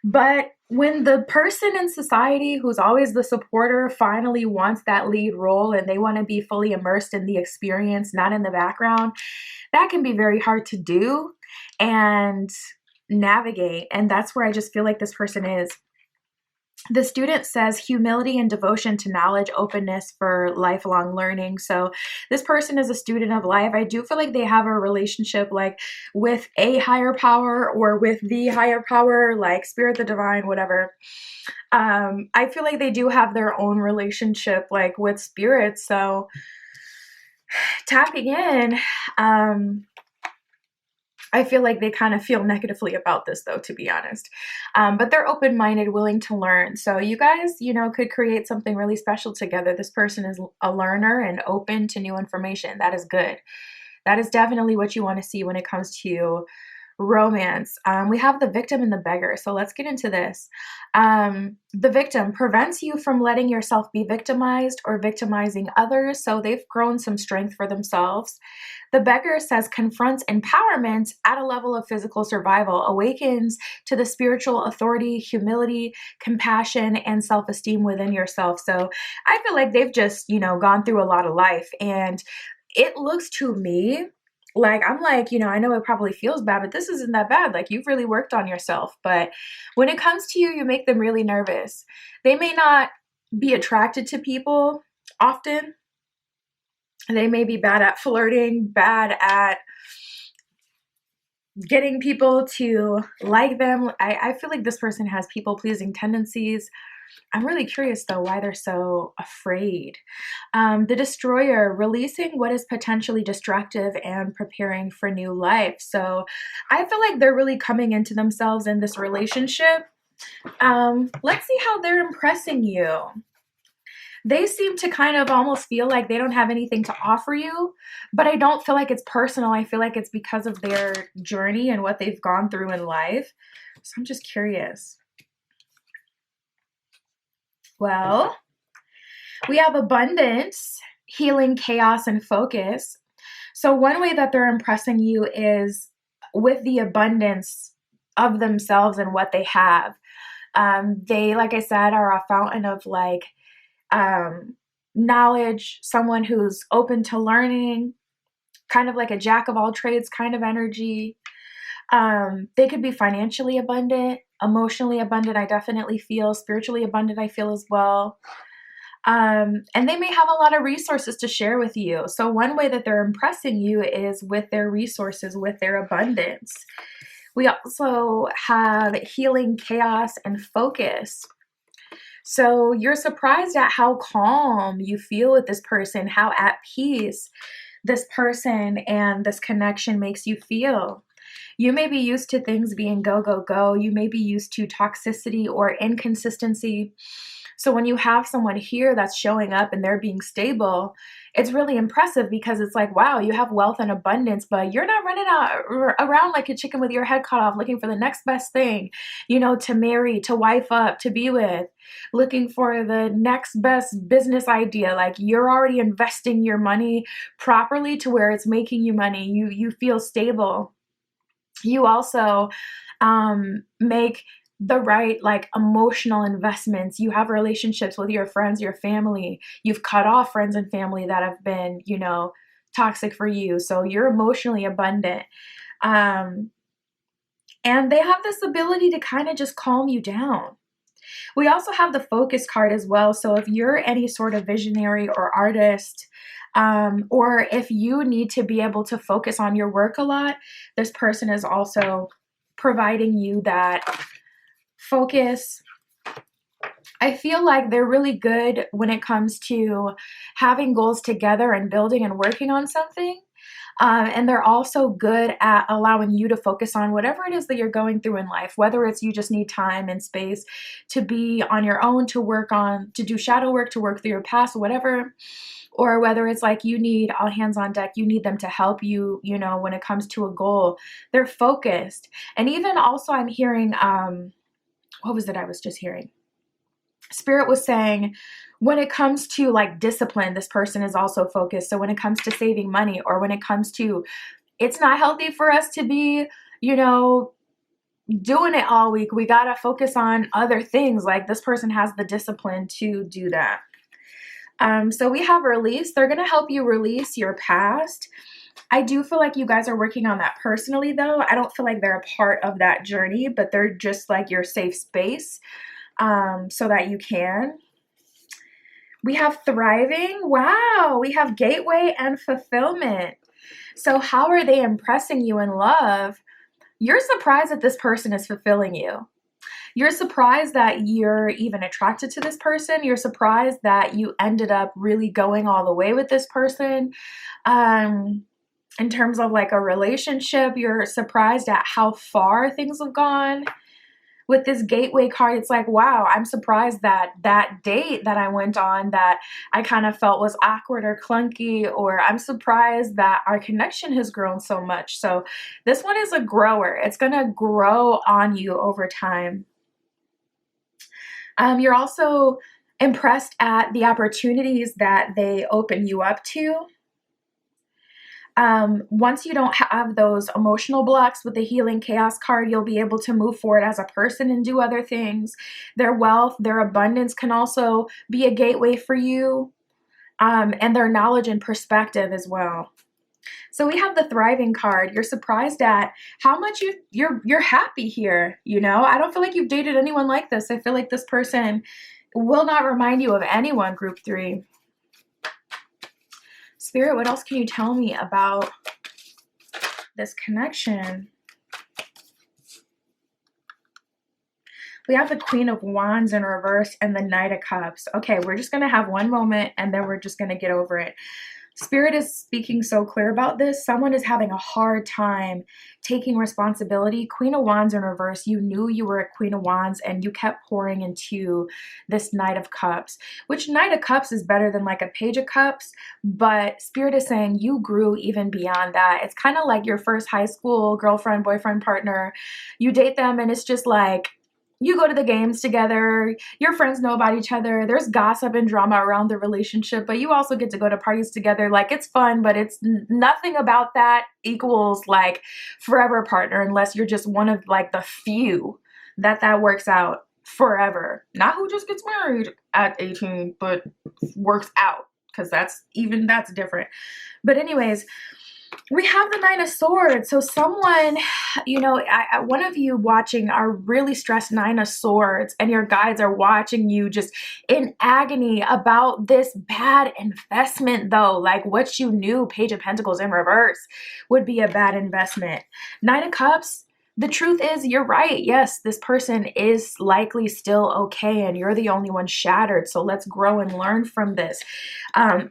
But when the person in society who's always the supporter finally wants that lead role, and they want to be fully immersed in the experience, not in the background, that can be very hard to do and navigate. And that's where I just feel like this person is. The student says humility and devotion to knowledge, openness for lifelong learning. So this person is a student of life. I do feel like they have a relationship like with a higher power, or with the higher power, like spirit, the divine, whatever. I feel like they do have their own relationship like with spirit. So tapping in, I feel like they kind of feel negatively about this, though, to be honest. But they're open-minded, willing to learn. So you guys, could create something really special together. This person is a learner and open to new information. That is good. That is definitely what you want to see when it comes to romance. We have the victim and the beggar. So let's get into this. The victim prevents you from letting yourself be victimized or victimizing others. So they've grown some strength for themselves. The beggar says confronts empowerment at a level of physical survival, awakens to the spiritual authority, humility, compassion, and self-esteem within yourself. So I feel like they've just, gone through a lot of life. And it looks to me like, I'm like, I know it probably feels bad, but this isn't that bad. Like, you've really worked on yourself. But when it comes to you, you make them really nervous. They may not be attracted to people often. They may be bad at flirting, bad at getting people to like them. I feel like this person has people-pleasing tendencies. I'm really curious, though, why they're so afraid. The destroyer, releasing what is potentially destructive and preparing for new life. So I feel like they're really coming into themselves in this relationship. Let's see how they're impressing you. They seem to kind of almost feel like they don't have anything to offer you, but I don't feel like it's personal. I feel like it's because of their journey and what they've gone through in life. So I'm just curious. Well, we have abundance, healing, chaos, and focus. So one way that they're impressing you is with the abundance of themselves and what they have. They, like I said, are a fountain of knowledge, someone who's open to learning, kind of like a jack of all trades kind of energy. They could be financially abundant, emotionally abundant, I definitely feel, spiritually abundant, I feel as well. And they may have a lot of resources to share with you. So one way that they're impressing you is with their resources, with their abundance. We also have healing, chaos, and focus. So you're surprised at how calm you feel with this person, how at peace this person and this connection makes you feel. You may be used to things being go, go, go. You may be used to toxicity or inconsistency. So when you have someone here that's showing up and they're being stable, it's really impressive, because it's like, wow, you have wealth and abundance, but you're not running around like a chicken with your head cut off looking for the next best thing, to marry, to wife up, to be with, looking for the next best business idea. Like, you're already investing your money properly to where it's making you money. You feel stable. You also make the right emotional investments. You have relationships with your friends, your family. You've cut off friends and family that have been, toxic for you. So you're emotionally abundant. And they have this ability to kind of just calm you down. We also have the focus card as well. So if you're any sort of visionary or artist, or if you need to be able to focus on your work a lot, this person is also providing you that focus, I feel like they're really good when it comes to having goals together and building and working on something. And they're also good at allowing you to focus on whatever it is that you're going through in life, whether it's you just need time and space to be on your own, to work on, to do shadow work, to work through your past, whatever, or whether it's like you need all hands on deck, you need them to help you, you know, when it comes to a goal. They're focused. And even also, I'm hearing, what was it I was just hearing? Spirit was saying, when it comes to like discipline, this person is also focused. So when it comes to saving money, or when it comes to, it's not healthy for us to be, you know, doing it all week. We got to focus on other things. Like this person has the discipline to do that. So we have release. They're going to help you release your past. I do feel like you guys are working on that personally, though. I don't feel like they're a part of that journey, but they're just like your safe space, so that you can. We have thriving. Wow. We have gateway and fulfillment. So how are they impressing you in love? You're surprised that this person is fulfilling you. You're surprised that you're even attracted to this person. You're surprised that you ended up really going all the way with this person. In terms of like a relationship, you're surprised at how far things have gone. With this gateway card, it's like, wow, I'm surprised that that date that I went on that I kind of felt was awkward or clunky, or I'm surprised that our connection has grown so much. So this one is a grower. It's going to grow on you over time. You're also impressed at the opportunities that they open you up to. Once you don't have those emotional blocks with the healing chaos card, you'll be able to move forward as a person and do other things. Their wealth, their abundance can also be a gateway for you, and their knowledge and perspective as well. So we have the thriving card. You're surprised at how much you're happy here. You know, I don't feel like you've dated anyone like this. I feel like this person will not remind you of anyone, group 3. Spirit, what else can you tell me about this connection? We have the Queen of Wands in reverse and the Knight of Cups. Okay, we're just going to have one moment and then we're just going to get over it. Spirit is speaking so clear about this. Someone is having a hard time taking responsibility. Queen of Wands in reverse. You knew you were a Queen of Wands and you kept pouring into this Knight of Cups, which Knight of Cups is better than like a Page of Cups. But Spirit is saying you grew even beyond that. It's kind of like your first high school girlfriend, boyfriend, partner. You date them and it's just like, you go to the games together, your friends know about each other, there's gossip and drama around the relationship, but you also get to go to parties together. Like, it's fun, but it's nothing about that equals like forever partner, unless you're just one of like the few that works out forever. Not who just gets married at 18, but works out, because that's different. But anyways, we have the Nine of Swords. So someone, you know, one of you watching are really stressed Nine of Swords, and your guides are watching you just in agony about this bad investment, though. Like what you knew, Page of Pentacles in reverse, would be a bad investment. Nine of Cups. The truth is, you're right. Yes, this person is likely still okay, and you're the only one shattered. So let's grow and learn from this.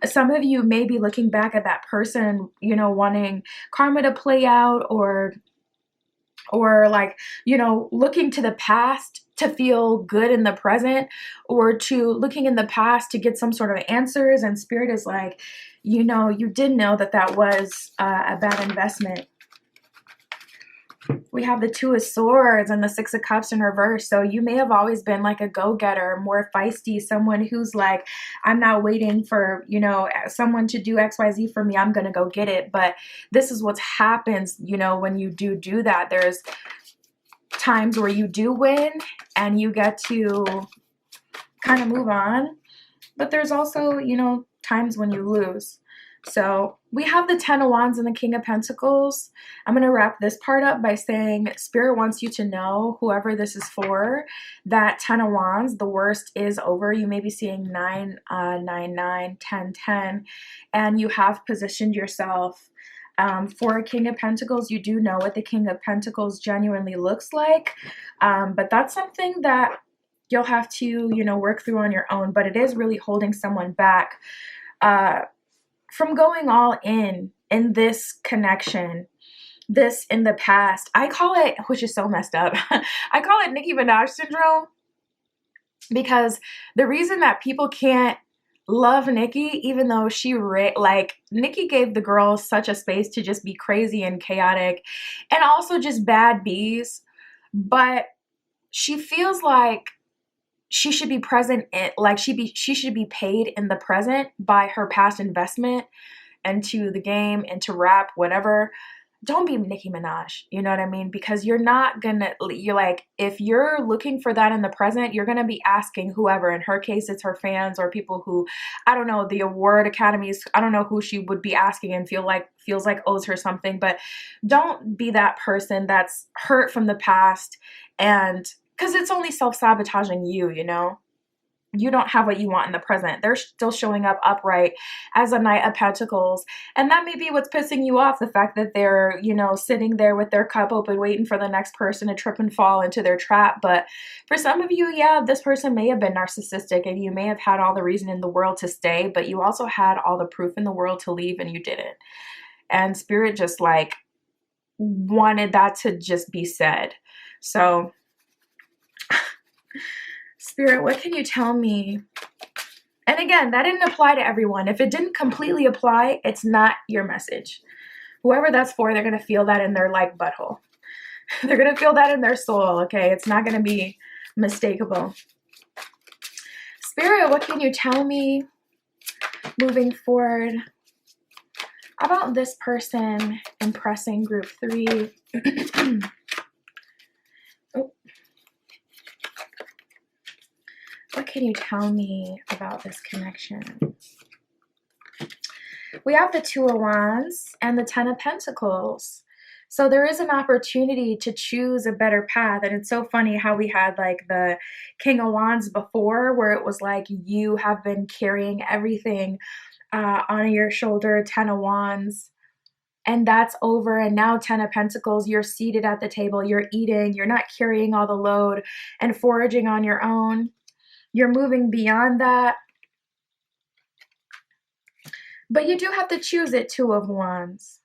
Some of you may be looking back at that person, you know, wanting karma to play out, or like, you know, looking to the past to feel good in the present, or to looking in the past to get some sort of answers. And Spirit is like, you know, you did know that was a bad investment. We have the Two of Swords and the Six of Cups in reverse. So you may have always been like a go-getter, more feisty, someone who's like, I'm not waiting for, you know, someone to do XYZ for me. I'm going to go get it. But this is what happens, you know, when you do that. There's times where you do win and you get to kind of move on. But there's also, you know, times when you lose. So we have the Ten of Wands and the King of Pentacles. I'm going to wrap this part up by saying Spirit wants you to know, whoever this is for, that Ten of Wands, the worst is over. You may be seeing 9, 9, 9, 10, 10, and you have positioned yourself for a King of Pentacles. You do know what the King of Pentacles genuinely looks like, but that's something that you'll have to, you know, work through on your own, but it is really holding someone back from going all in this connection. This in the past, I call it, which is so messed up, I call it Nicki Minaj syndrome, because the reason that people can't love Nicki, even though like Nicki gave the girls such a space to just be crazy and chaotic and also just bad bees, but she feels like she should be present in, like she should be paid in the present by her past investment into the game, into rap, whatever. Don't be Nicki Minaj, you know what I mean? Because you're like, if you're looking for that in the present, you're gonna be asking whoever, in her case, it's her fans or people who, I don't know, the award academies, I don't know who she would be asking and feels like owes her something, but don't be that person that's hurt from the past, and because it's only self-sabotaging you, you know? You don't have what you want in the present. They're still showing up upright as a Knight of Pentacles. And that may be what's pissing you off, the fact that they're, you know, sitting there with their cup open, waiting for the next person to trip and fall into their trap. But for some of you, yeah, this person may have been narcissistic and you may have had all the reason in the world to stay, but you also had all the proof in the world to leave and you didn't. And Spirit just like wanted that to just be said. So Spirit, what can you tell me? And again, that didn't apply to everyone. If it didn't completely apply, it's not your message. Whoever that's for, they're going to feel that in their like butthole. They're going to feel that in their soul, okay? It's not going to be mistakable. Spirit, what can you tell me moving forward about this person impressing group 3? Oh. What can you tell me about this connection? We have the Two of Wands and the Ten of Pentacles. So there is an opportunity to choose a better path. And it's so funny how we had like the King of Wands before, where it was like you have been carrying everything on your shoulder, Ten of Wands. And that's over. And now Ten of Pentacles, you're seated at the table, you're eating, you're not carrying all the load and foraging on your own. You're moving beyond that. But you do have to choose it, Two of Wands.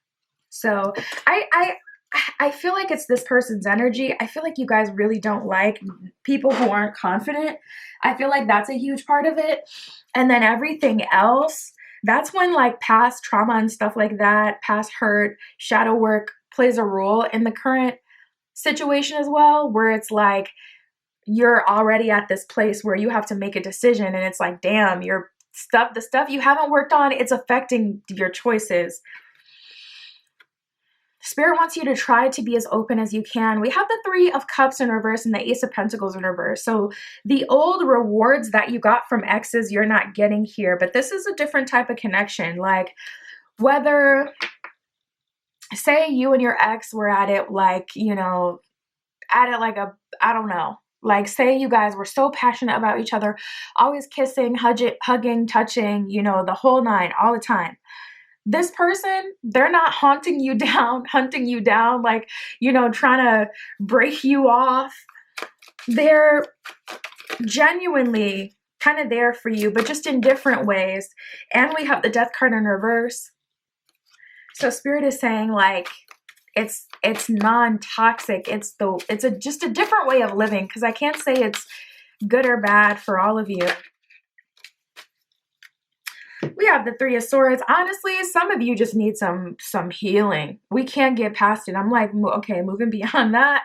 So I feel like it's this person's energy. I feel like you guys really don't like people who aren't confident. I feel like that's a huge part of it. And then everything else, that's when like past trauma and stuff like that, past hurt, shadow work plays a role in the current situation as well, where it's like you're already at this place where you have to make a decision and it's like, damn, the stuff you haven't worked on, it's affecting your choices. Spirit wants you to try to be as open as you can. We have the Three of Cups in reverse and the Ace of Pentacles in reverse. So the old rewards that you got from exes, you're not getting here, but this is a different type of connection. Like whether, say you and your ex were at it like, you know, at it like I don't know. Like say you guys were so passionate about each other, always kissing, hugging, touching, you know, the whole nine all the time. This person, they're not hunting you down, like, you know, trying to break you off. They're genuinely kind of there for you, but just in different ways. And we have the Death card in reverse. So Spirit is saying like, it's non-toxic. It's just a different way of living, because I can't say it's good or bad for all of you. We have the Three of Swords. Honestly, some of you just need some healing. We can't get past it. I'm like, okay, moving beyond that.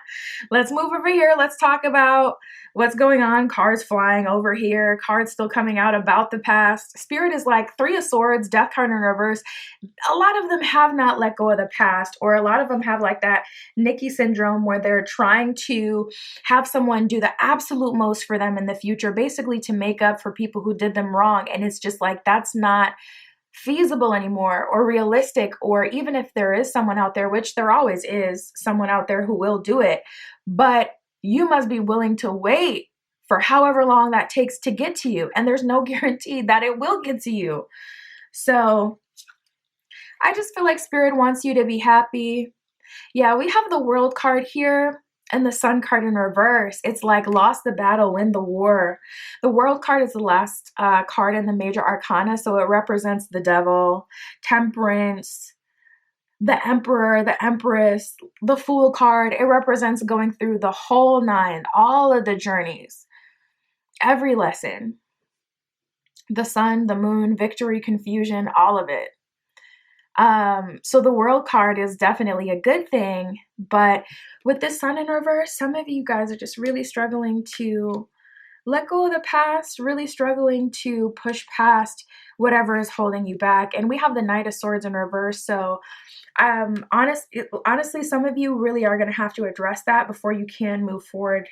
Let's move over here. Let's talk about what's going on. Cards flying over here. Cards still coming out about the past. Spirit is like Three of Swords, Death card in reverse. A lot of them have not let go of the past, or a lot of them have like that Nicki syndrome where they're trying to have someone do the absolute most for them in the future, basically to make up for people who did them wrong. And it's just like, that's not feasible anymore or realistic. Or even if there is someone out there, which there always is someone out there who will do it, but you must be willing to wait for however long that takes to get to you. And there's no guarantee that it will get to you. So I just feel like Spirit wants you to be happy. Yeah, we have the World card here. And the Sun card in reverse, it's like lost the battle, win the war. The World card is the last card in the major arcana, so it represents the devil, temperance, the emperor, the empress, the Fool card. It represents going through the whole nine, all of the journeys, every lesson. The sun, the moon, victory, confusion, all of it. So the World card is definitely a good thing, but with the Sun in reverse, some of you guys are just really struggling to let go of the past, really struggling to push past whatever is holding you back. And we have the Knight of Swords in reverse. So honestly, some of you really are going to have to address that before you can move forward.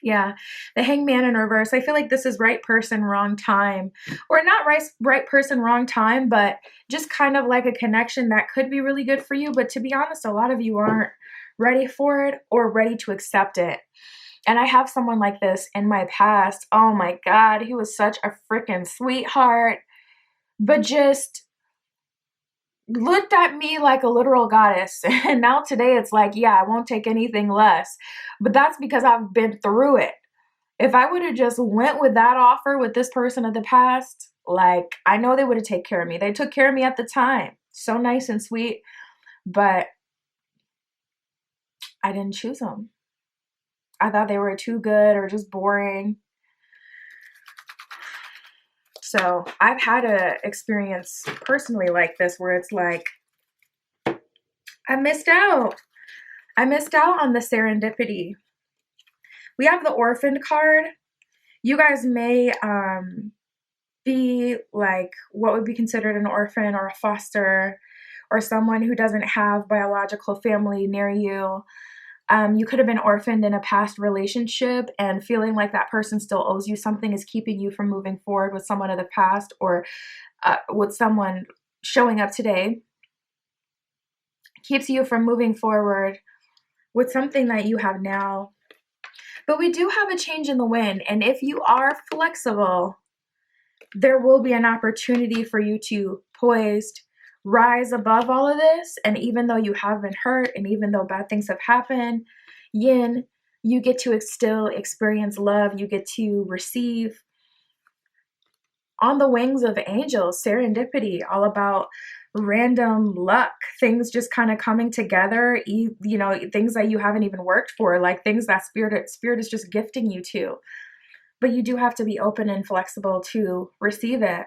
Yeah, the Hangman in reverse. I feel like this is right person, wrong time. Or not right person, wrong time, but just kind of like a connection that could be really good for you. But to be honest, a lot of you aren't ready for it or ready to accept it. And I have someone like this in my past. Oh my God, he was such a freaking sweetheart, but just looked at me like a literal goddess. And now today it's like, yeah, I won't take anything less. But that's because I've been through it. If I would have just went with that offer with this person of the past, like, I know they would have taken care of me. They took care of me at the time. So nice and sweet. But I didn't choose them. I thought they were too good or just boring. So I've had an experience personally like this where it's like, I missed out. I missed out on the serendipity. We have the Orphan card. You guys may be like what would be considered an orphan or a foster or someone who doesn't have biological family near you. You could have been orphaned in a past relationship, and feeling like that person still owes you something is keeping you from moving forward with someone of the past or with someone showing up today. Keeps you from moving forward with something that you have now. But we do have a change in the wind, and if you are flexible, there will be an opportunity for you to poised, rise above all of this. And even though you have been hurt, and even though bad things have happened, yin, you get to still experience love. You get to receive on the wings of angels, serendipity, all about random luck, things just kind of coming together, you know, things that you haven't even worked for, like things that spirit is just gifting you to. But you do have to be open and flexible to receive it.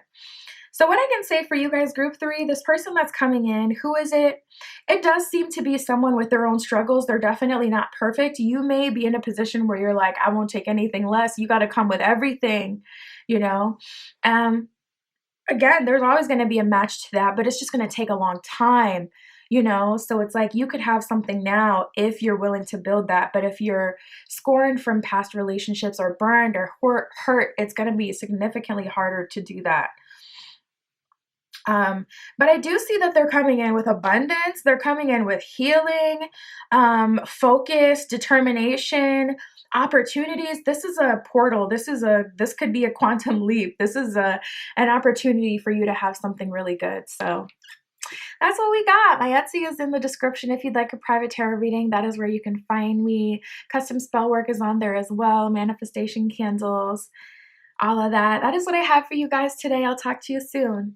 So what I can say for you guys, group 3, this person that's coming in, who is it? It does seem to be someone with their own struggles. They're definitely not perfect. You may be in a position where you're like, I won't take anything less. You got to come with everything, you know? Again, there's always going to be a match to that, but it's just going to take a long time, you know? So it's like you could have something now if you're willing to build that. But if you're scorned from past relationships or burned or hurt, it's going to be significantly harder to do that. But I do see that they're coming in with abundance. They're coming in with healing, focus, determination, opportunities. This is a portal. This could be a quantum leap. This is an opportunity for you to have something really good. So that's what we got. My Etsy is in the description if you'd like a private tarot reading. That is where you can find me. Custom spell work is on there as well. Manifestation candles, all of that. That is what I have for you guys today. I'll talk to you soon.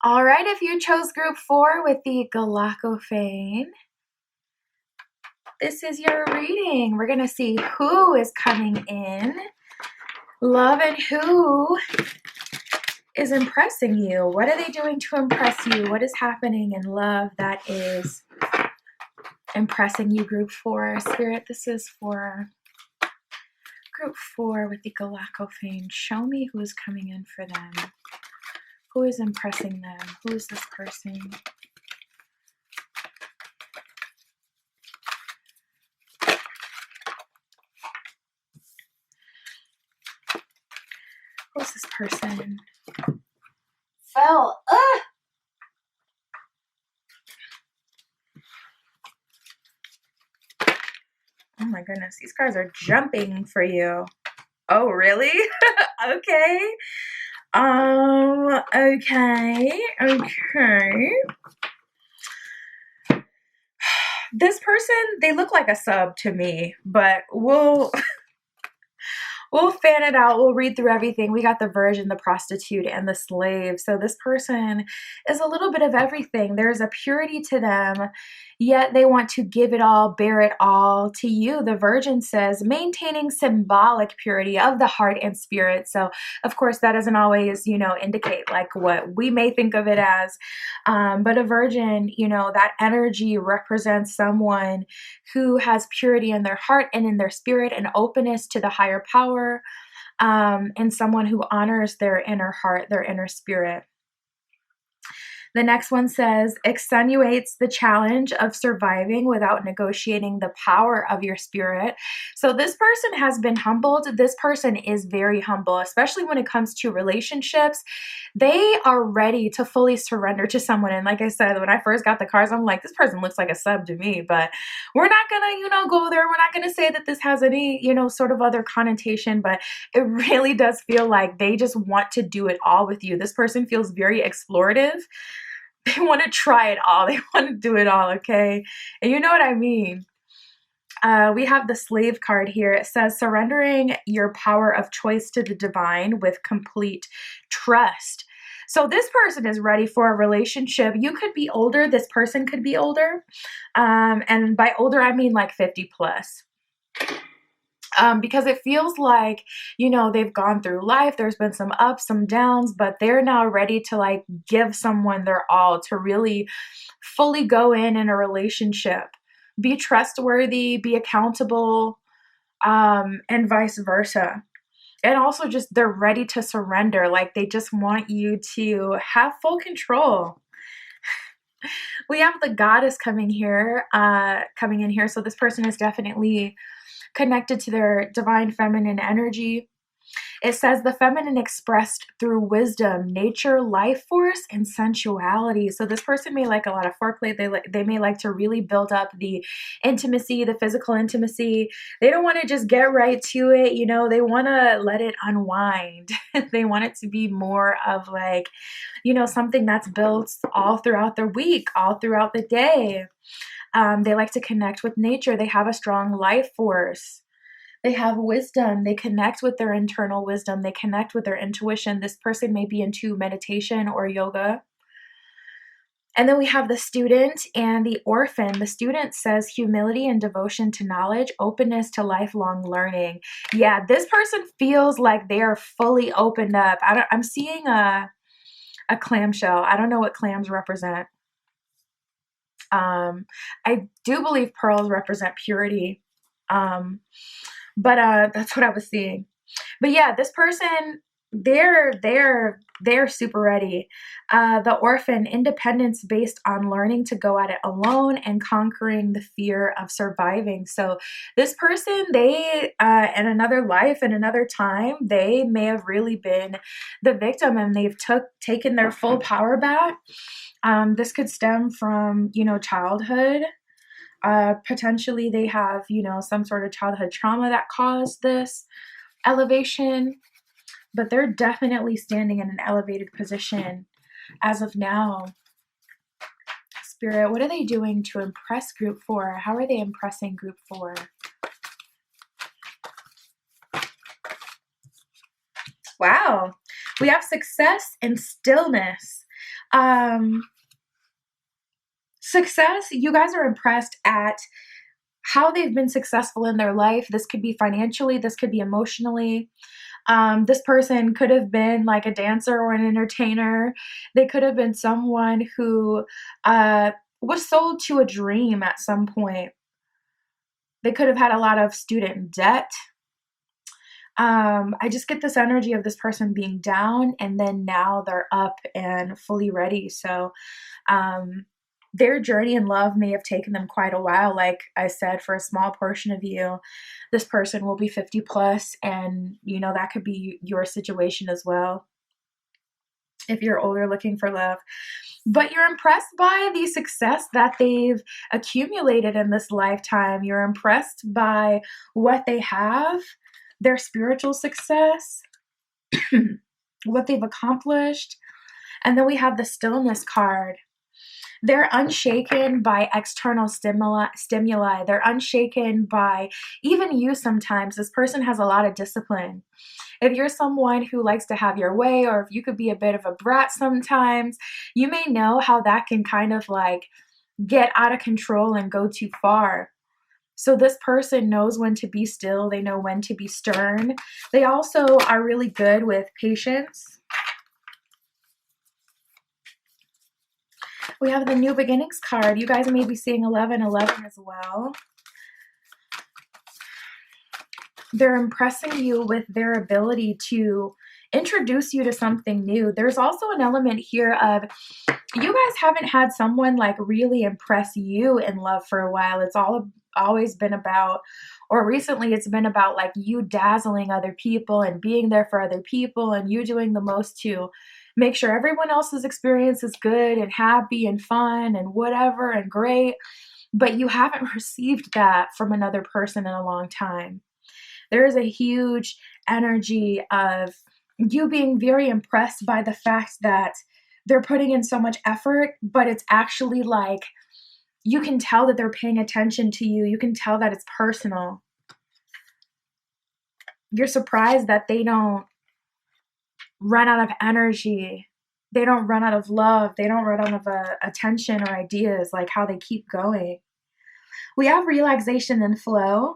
All right, if you chose group 4 with the Galactophane, this is your reading. We're going to see who is coming in, love, and who is impressing you. What are they doing to impress you? What is happening in love that is impressing you, group 4? Spirit, this is for group 4 with the Galactophane. Show me who is coming in for them. Who is impressing them? Who is this person? Who's this person? Fell. Ugh! Oh my goodness, these cards are jumping for you. Oh, really? Okay. Okay. This person, they look like a sub to me, but we'll fan it out. We'll read through everything. We got the virgin, the prostitute, and the slave. So this person is a little bit of everything. There's a purity to them, yet they want to give it all, bear it all to you. The virgin says, maintaining symbolic purity of the heart and spirit. So, of course, that doesn't always, indicate like what we may think of it as. But a virgin, that energy represents someone who has purity in their heart and in their spirit and openness to the higher power, and someone who honors their inner heart, their inner spirit. The next one says, extenuates the challenge of surviving without negotiating the power of your spirit. So this person has been humbled. This person is very humble, especially when it comes to relationships. They are ready to fully surrender to someone. And like I said, when I first got the cards, I'm like, this person looks like a sub to me, but we're not going to, go there. We're not going to say that this has any, sort of other connotation, but it really does feel like they just want to do it all with you. This person feels very explorative. They want to try it all. They want to do it all, okay? And you know what I mean. We have the slave card here. It says, surrendering your power of choice to the divine with complete trust. So this person is ready for a relationship. You could be older. This person could be older. And by older, I mean like 50 plus. Because it feels like, they've gone through life. There's been some ups, some downs, but they're now ready to like give someone their all, to really fully go in a relationship, be trustworthy, be accountable, and vice versa. And also just they're ready to surrender. Like they just want you to have full control. We have the goddess coming in here. So this person is definitely connected to their divine feminine energy. It says the feminine expressed through wisdom, nature, life force, and sensuality. So this person may like a lot of foreplay. They may like to really build up the intimacy, the physical intimacy. They don't want to just get right to it. They want to let it unwind. They want it to be more of like, something that's built all throughout the week, all throughout the day. They like to connect with nature. They have a strong life force. They have wisdom. They connect with their internal wisdom. They connect with their intuition. This person may be into meditation or yoga. And then we have the student and the orphan. The student says humility and devotion to knowledge, openness to lifelong learning. Yeah, this person feels like they are fully opened up. I'm seeing a clamshell. I don't know what clams represent. I do believe pearls represent purity. But that's what I was seeing. But yeah, this person, they're super ready. The orphan, independence based on learning to go at it alone and conquering the fear of surviving. So this person, they in another life, in another time, they may have really been the victim and they've taken their full power back. This could stem from, childhood. Potentially they have, some sort of childhood trauma that caused this elevation, but they're definitely standing in an elevated position as of now. Spirit, what are they doing to impress group 4? How are they impressing group 4? Wow. We have success and stillness. Success, you guys are impressed at how they've been successful in their life. This could be financially, this could be emotionally. This person could have been like a dancer or an entertainer. They could have been someone who was sold to a dream at some point. They could have had a lot of student debt. I just get this energy of this person being down and then now they're up and fully ready. So their journey in love may have taken them quite a while. Like I said, for a small portion of you, this person will be 50 plus, and that could be your situation as well if you're older looking for love. But you're impressed by the success that they've accumulated in this lifetime. You're impressed by what they have. their spiritual success, what they've accomplished. And then we have the stillness card. They're unshaken by external stimuli. They're unshaken by even you sometimes. This person has a lot of discipline. If you're someone who likes to have your way, or if you could be a bit of a brat sometimes, you may know how that can kind of like get out of control and go too far. So this person knows when to be still. They know when to be stern. They also are really good with patience. We have the New Beginnings card. You guys may be seeing 1111 as well. They're impressing you with their ability to introduce you to something new. There's also an element here of you guys haven't had someone like really impress you in love for a while. It's always been about, or recently it's been about like you dazzling other people and being there for other people and you doing the most to make sure everyone else's experience is good and happy and fun and whatever and great. But you haven't received that from another person in a long time. There is a huge energy of you being very impressed by the fact that they're putting in so much effort, but it's actually like you can tell that they're paying attention to you. You can tell that it's personal. You're surprised that they don't run out of energy. They don't run out of love. They don't run out of attention or ideas, like how they keep going. We have relaxation and flow.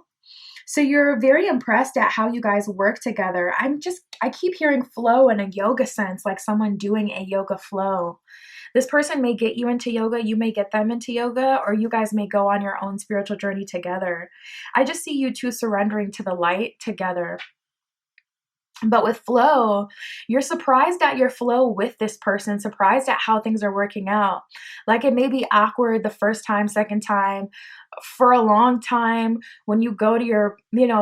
So you're very impressed at how you guys work together. I keep hearing flow in a yoga sense, like someone doing a yoga flow. This person may get you into yoga, you may get them into yoga, or you guys may go on your own spiritual journey together. I just see you two surrendering to the light together. But with flow, you're surprised at your flow with this person, surprised at how things are working out. Like it may be awkward the first time, second time, for a long time when you go to your,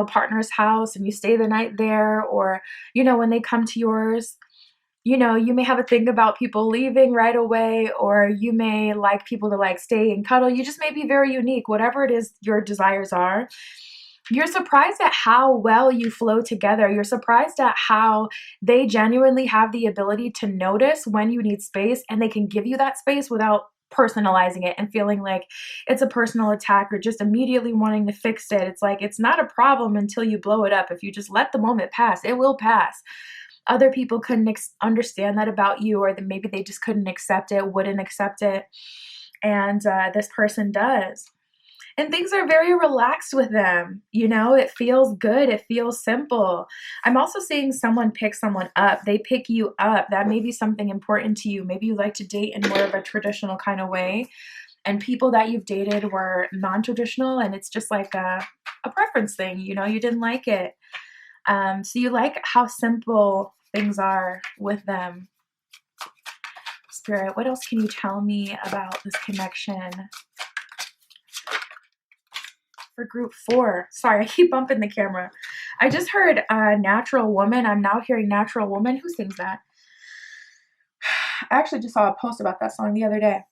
partner's house and you stay the night there, or, when they come to yours, you may have a thing about people leaving right away, or you may like people to like stay and cuddle. You just may be very unique, whatever it is your desires are. You're surprised at how well you flow together. You're surprised at how they genuinely have the ability to notice when you need space, and they can give you that space without personalizing it and feeling like it's a personal attack or just immediately wanting to fix it. It's like, it's not a problem until you blow it up. If you just let the moment pass, it will pass. Other people couldn't understand that about you, or maybe they just couldn't accept it, wouldn't accept it. And this person does. And things are very relaxed with them. It feels good. It feels simple. I'm also seeing someone pick someone up. They pick you up. That may be something important to you. Maybe you like to date in more of a traditional kind of way. And people that you've dated were non-traditional, and it's just like a preference thing. You didn't like it. So you like how simple things are with them. Spirit, what else can you tell me about this connection? For group 4. Sorry, I keep bumping the camera. I just heard Natural Woman. I'm now hearing Natural Woman. Who sings that? I actually just saw a post about that song the other day.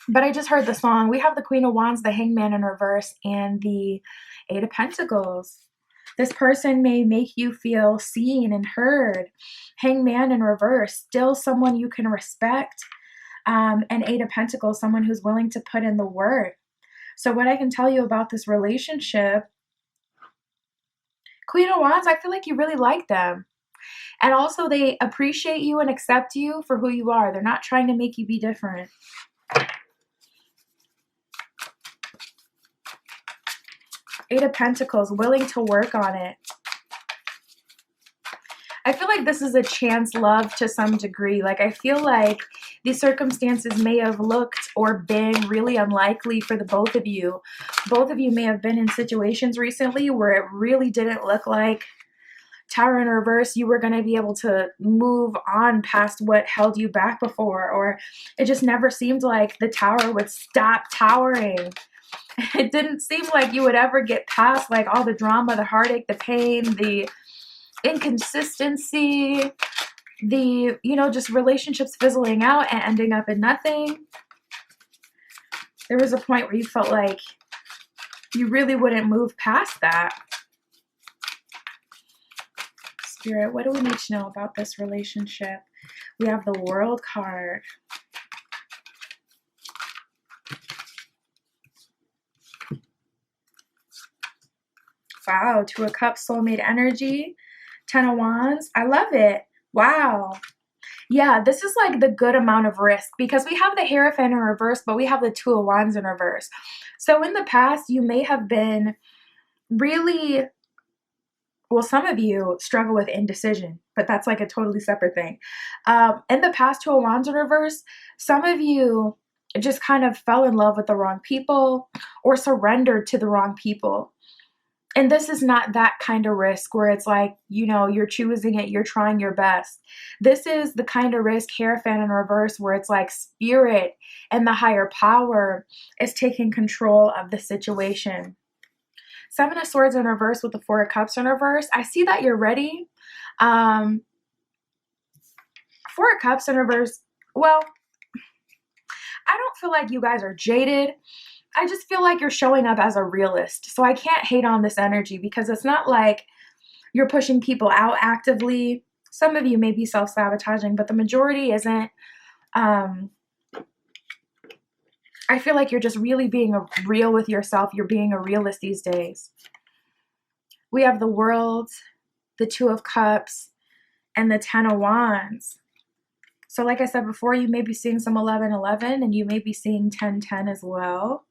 But I just heard the song. We have the Queen of Wands, the Hangman in reverse, and the Eight of Pentacles. This person may make you feel seen and heard. Hangman in reverse, still someone you can respect. And Eight of Pentacles, someone who's willing to put in the work. So what I can tell you about this relationship, Queen of Wands, I feel like you really like them. And also they appreciate you and accept you for who you are. They're not trying to make you be different. Eight of Pentacles, willing to work on it. I feel like this is a chance love to some degree. Like I feel like these circumstances may have looked or been really unlikely for the both of you. Both of you may have been in situations recently where it really didn't look like Tower in reverse, you were going to be able to move on past what held you back before, or it just never seemed like the tower would stop towering. It didn't seem like you would ever get past like all the drama, the heartache, the pain, the inconsistency, the, just relationships fizzling out and ending up in nothing. There was a point where you felt like you really wouldn't move past that. Spirit, what do we need to know about this relationship? We have the World card. Wow, Two of Cups, soulmate energy. 10 of Wands. I love it. Wow. Yeah, this is like the good amount of risk because we have the Hierophant in reverse, but we have the Two of Wands in reverse. So in the past, you may have been really, well, some of you struggle with indecision, but that's like a totally separate thing. In the past, Two of Wands in reverse, some of you just kind of fell in love with the wrong people or surrendered to the wrong people. And this is not that kind of risk where it's like, you know, you're choosing it, you're trying your best. This is the kind of risk, Hierophant in reverse, where it's like spirit and the higher power is taking control of the situation. Seven of Swords in reverse with the Four of Cups in reverse. I see that you're ready. Four of Cups in reverse. Well, I don't feel like you guys are jaded. I just feel like you're showing up as a realist. So I can't hate on this energy because it's not like you're pushing people out actively. Some of you may be self-sabotaging, but the majority isn't. I feel like you're just really being real with yourself. You're being a realist these days. We have the World, the Two of Cups, and the 10 of Wands. So like I said before, you may be seeing some 11-11 and you may be seeing 10-10 as well.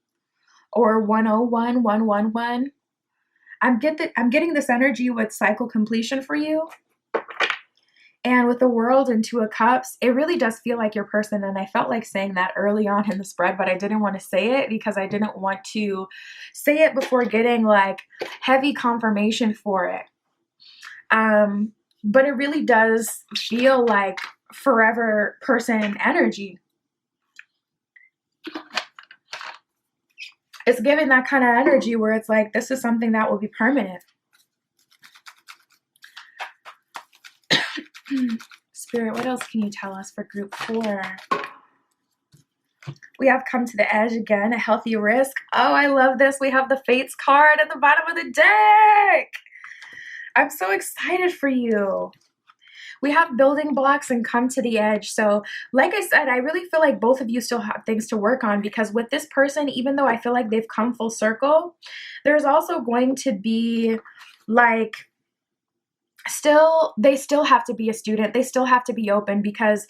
Or 101, 111. I'm getting this energy with cycle completion for you. And with the World and Two of Cups, it really does feel like your person. And I felt like saying that early on in the spread, but I didn't want to say it because I didn't want to say it before getting like heavy confirmation for it. But it really does feel like forever person energy. It's giving that kind of energy where it's like, this is something that will be permanent. Spirit, what else can you tell us for group 4? We have Come to the Edge again, a healthy risk. Oh, I love this. We have the Fates card at the bottom of the deck. I'm so excited for you. We have Building Blocks and Come to the Edge. So like I said, I really feel like both of you still have things to work on because with this person, even though I feel like they've come full circle, there's also going to be like they still have to be a student. They still have to be open because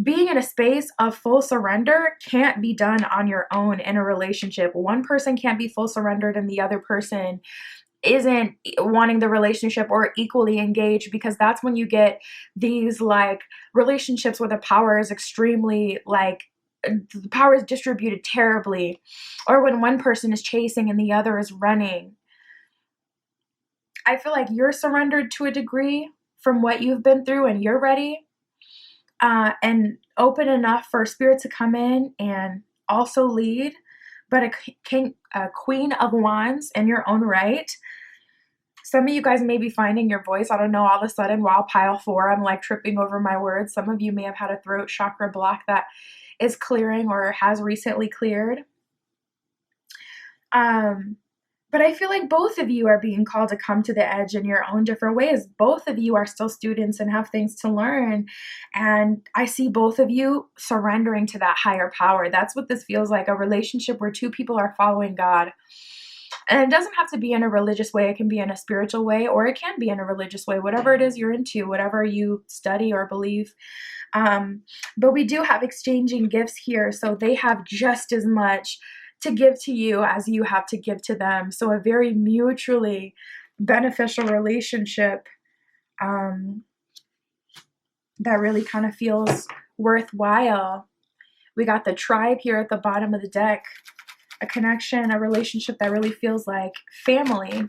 being in a space of full surrender can't be done on your own in a relationship. One person can't be full surrendered and the other person isn't wanting the relationship or equally engaged, because that's when you get these like relationships where the power is extremely like the power is distributed terribly, or when one person is chasing and the other is running. I feel like you're surrendered to a degree from what you've been through and you're ready and open enough for spirit to come in and also lead. But a Queen of Wands in your own right. Some of you guys may be finding your voice. I don't know, all of a sudden while pile 4, I'm like tripping over my words. Some of you may have had a throat chakra block that is clearing or has recently cleared. But I feel like both of you are being called to come to the edge in your own different ways. Both of you are still students and have things to learn. And I see both of you surrendering to that higher power. That's what this feels like, a relationship where two people are following God. And it doesn't have to be in a religious way. It can be in a spiritual way, or it can be in a religious way, whatever it is you're into, whatever you study or believe. But we do have exchanging gifts here. So they have just as much to give to you as you have to give to them. So a very mutually beneficial relationship that really kind of feels worthwhile. We got the tribe here at the bottom of the deck. A connection, a relationship that really feels like family.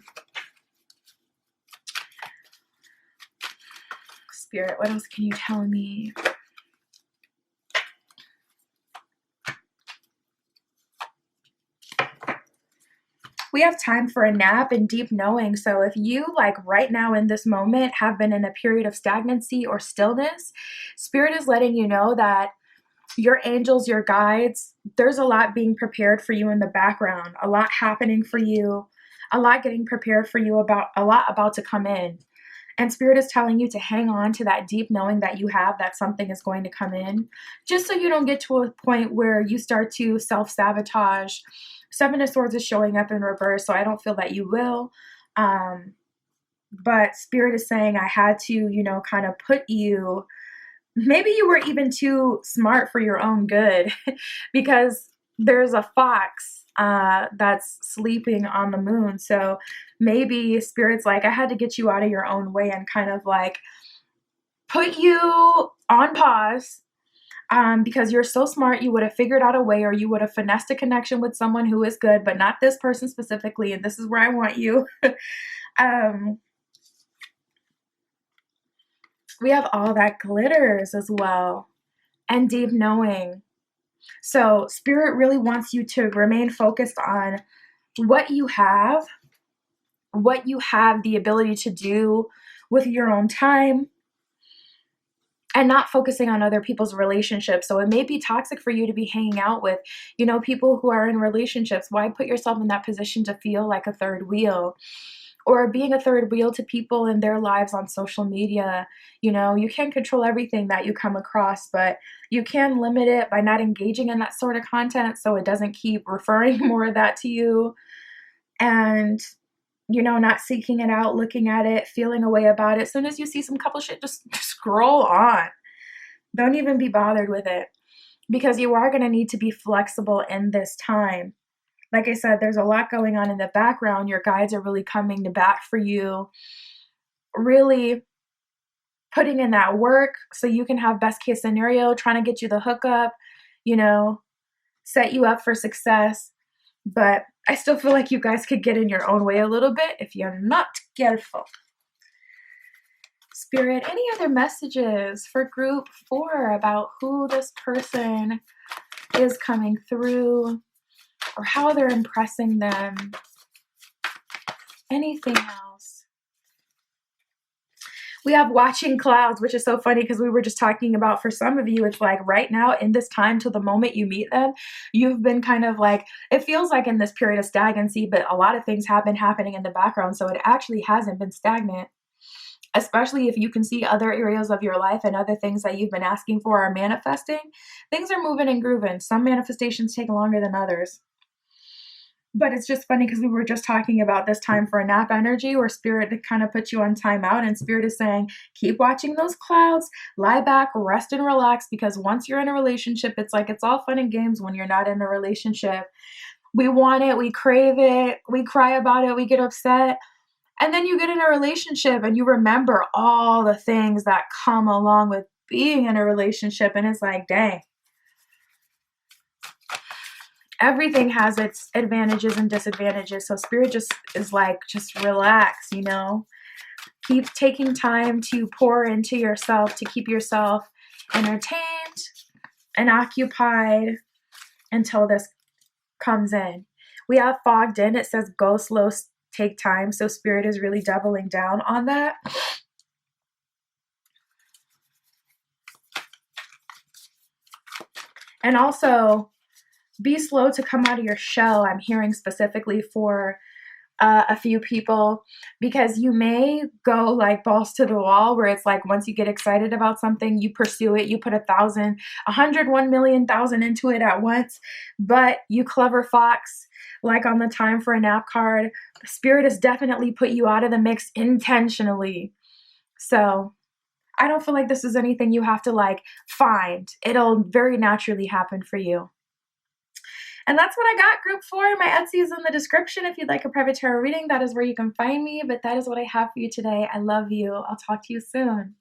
Spirit, what else can you tell me? We have time for a nap and deep knowing. So if you, like right now in this moment, have been in a period of stagnancy or stillness, Spirit is letting you know that your angels, your guides, there's a lot being prepared for you in the background, a lot happening for you, a lot getting prepared for you, a lot about to come in. And Spirit is telling you to hang on to that deep knowing that you have, that something is going to come in, just so you don't get to a point where you start to self-sabotage. Seven of Swords is showing up in reverse, so I don't feel that you will. But Spirit is saying I had to, you know, kind of put you, maybe you were even too smart for your own good because there's a fox that's sleeping on the moon. So maybe Spirit's like, I had to get you out of your own way and kind of like put you on pause. Because you're so smart, you would have figured out a way, or you would have finessed a connection with someone who is good, but not this person specifically. And this is where I want you. We have all that glitters as well, and deep knowing. So Spirit really wants you to remain focused on what you have the ability to do with your own time, and not focusing on other people's relationships. So it may be toxic for you to be hanging out with, you know, people who are in relationships. Why put yourself in that position to feel like a third wheel? Or being a third wheel to people in their lives on social media. You know, you can't control everything that you come across, but you can limit it by not engaging in that sort of content so it doesn't keep referring more of that to you. And, you know, not seeking it out, looking at it, feeling a way about it. As soon as you see some couple shit, just scroll on. Don't even be bothered with it, because you are going to need to be flexible in this time. Like I said, there's a lot going on in the background. Your guides are really coming to bat for you, really putting in that work so you can have best case scenario, trying to get you the hookup, you know, set you up for success. But I still feel like you guys could get in your own way a little bit if you're not careful. Spirit, any other messages for group 4 about who this person is coming through, or how they're impressing them? Anything else? We have watching clouds, which is so funny because we were just talking about, for some of you, it's like right now in this time to the moment you meet them, you've been kind of like, it feels like in this period of stagnancy, but a lot of things have been happening in the background. So it actually hasn't been stagnant, especially if you can see other areas of your life and other things that you've been asking for are manifesting. Things are moving and grooving. Some manifestations take longer than others. But it's just funny because we were just talking about this time for a nap energy, where Spirit kind of puts you on timeout, and Spirit is saying, keep watching those clouds, lie back, rest and relax, because once you're in a relationship, it's like it's all fun and games when you're not in a relationship. We want it, we crave it, we cry about it, we get upset. And then you get in a relationship and you remember all the things that come along with being in a relationship, and it's like, dang. Everything has its advantages and disadvantages. So Spirit just is like, just relax, you know. Keep taking time to pour into yourself, to keep yourself entertained and occupied until this comes in. We have fogged in. It says go slow, take time. So Spirit is really doubling down on that. And also, be slow to come out of your shell. I'm hearing specifically for a few people, because you may go like balls to the wall, where it's like once you get excited about something, you pursue it, you put 1,000, 100, 1,000,000 into it at once. But you clever fox, like on the time for a nap card, Spirit has definitely put you out of the mix intentionally. So I don't feel like this is anything you have to like find. It'll very naturally happen for you. And that's what I got, group 4. My Etsy is in the description if you'd like a private tarot reading. That is where you can find me. But that is what I have for you today. I love you. I'll talk to you soon.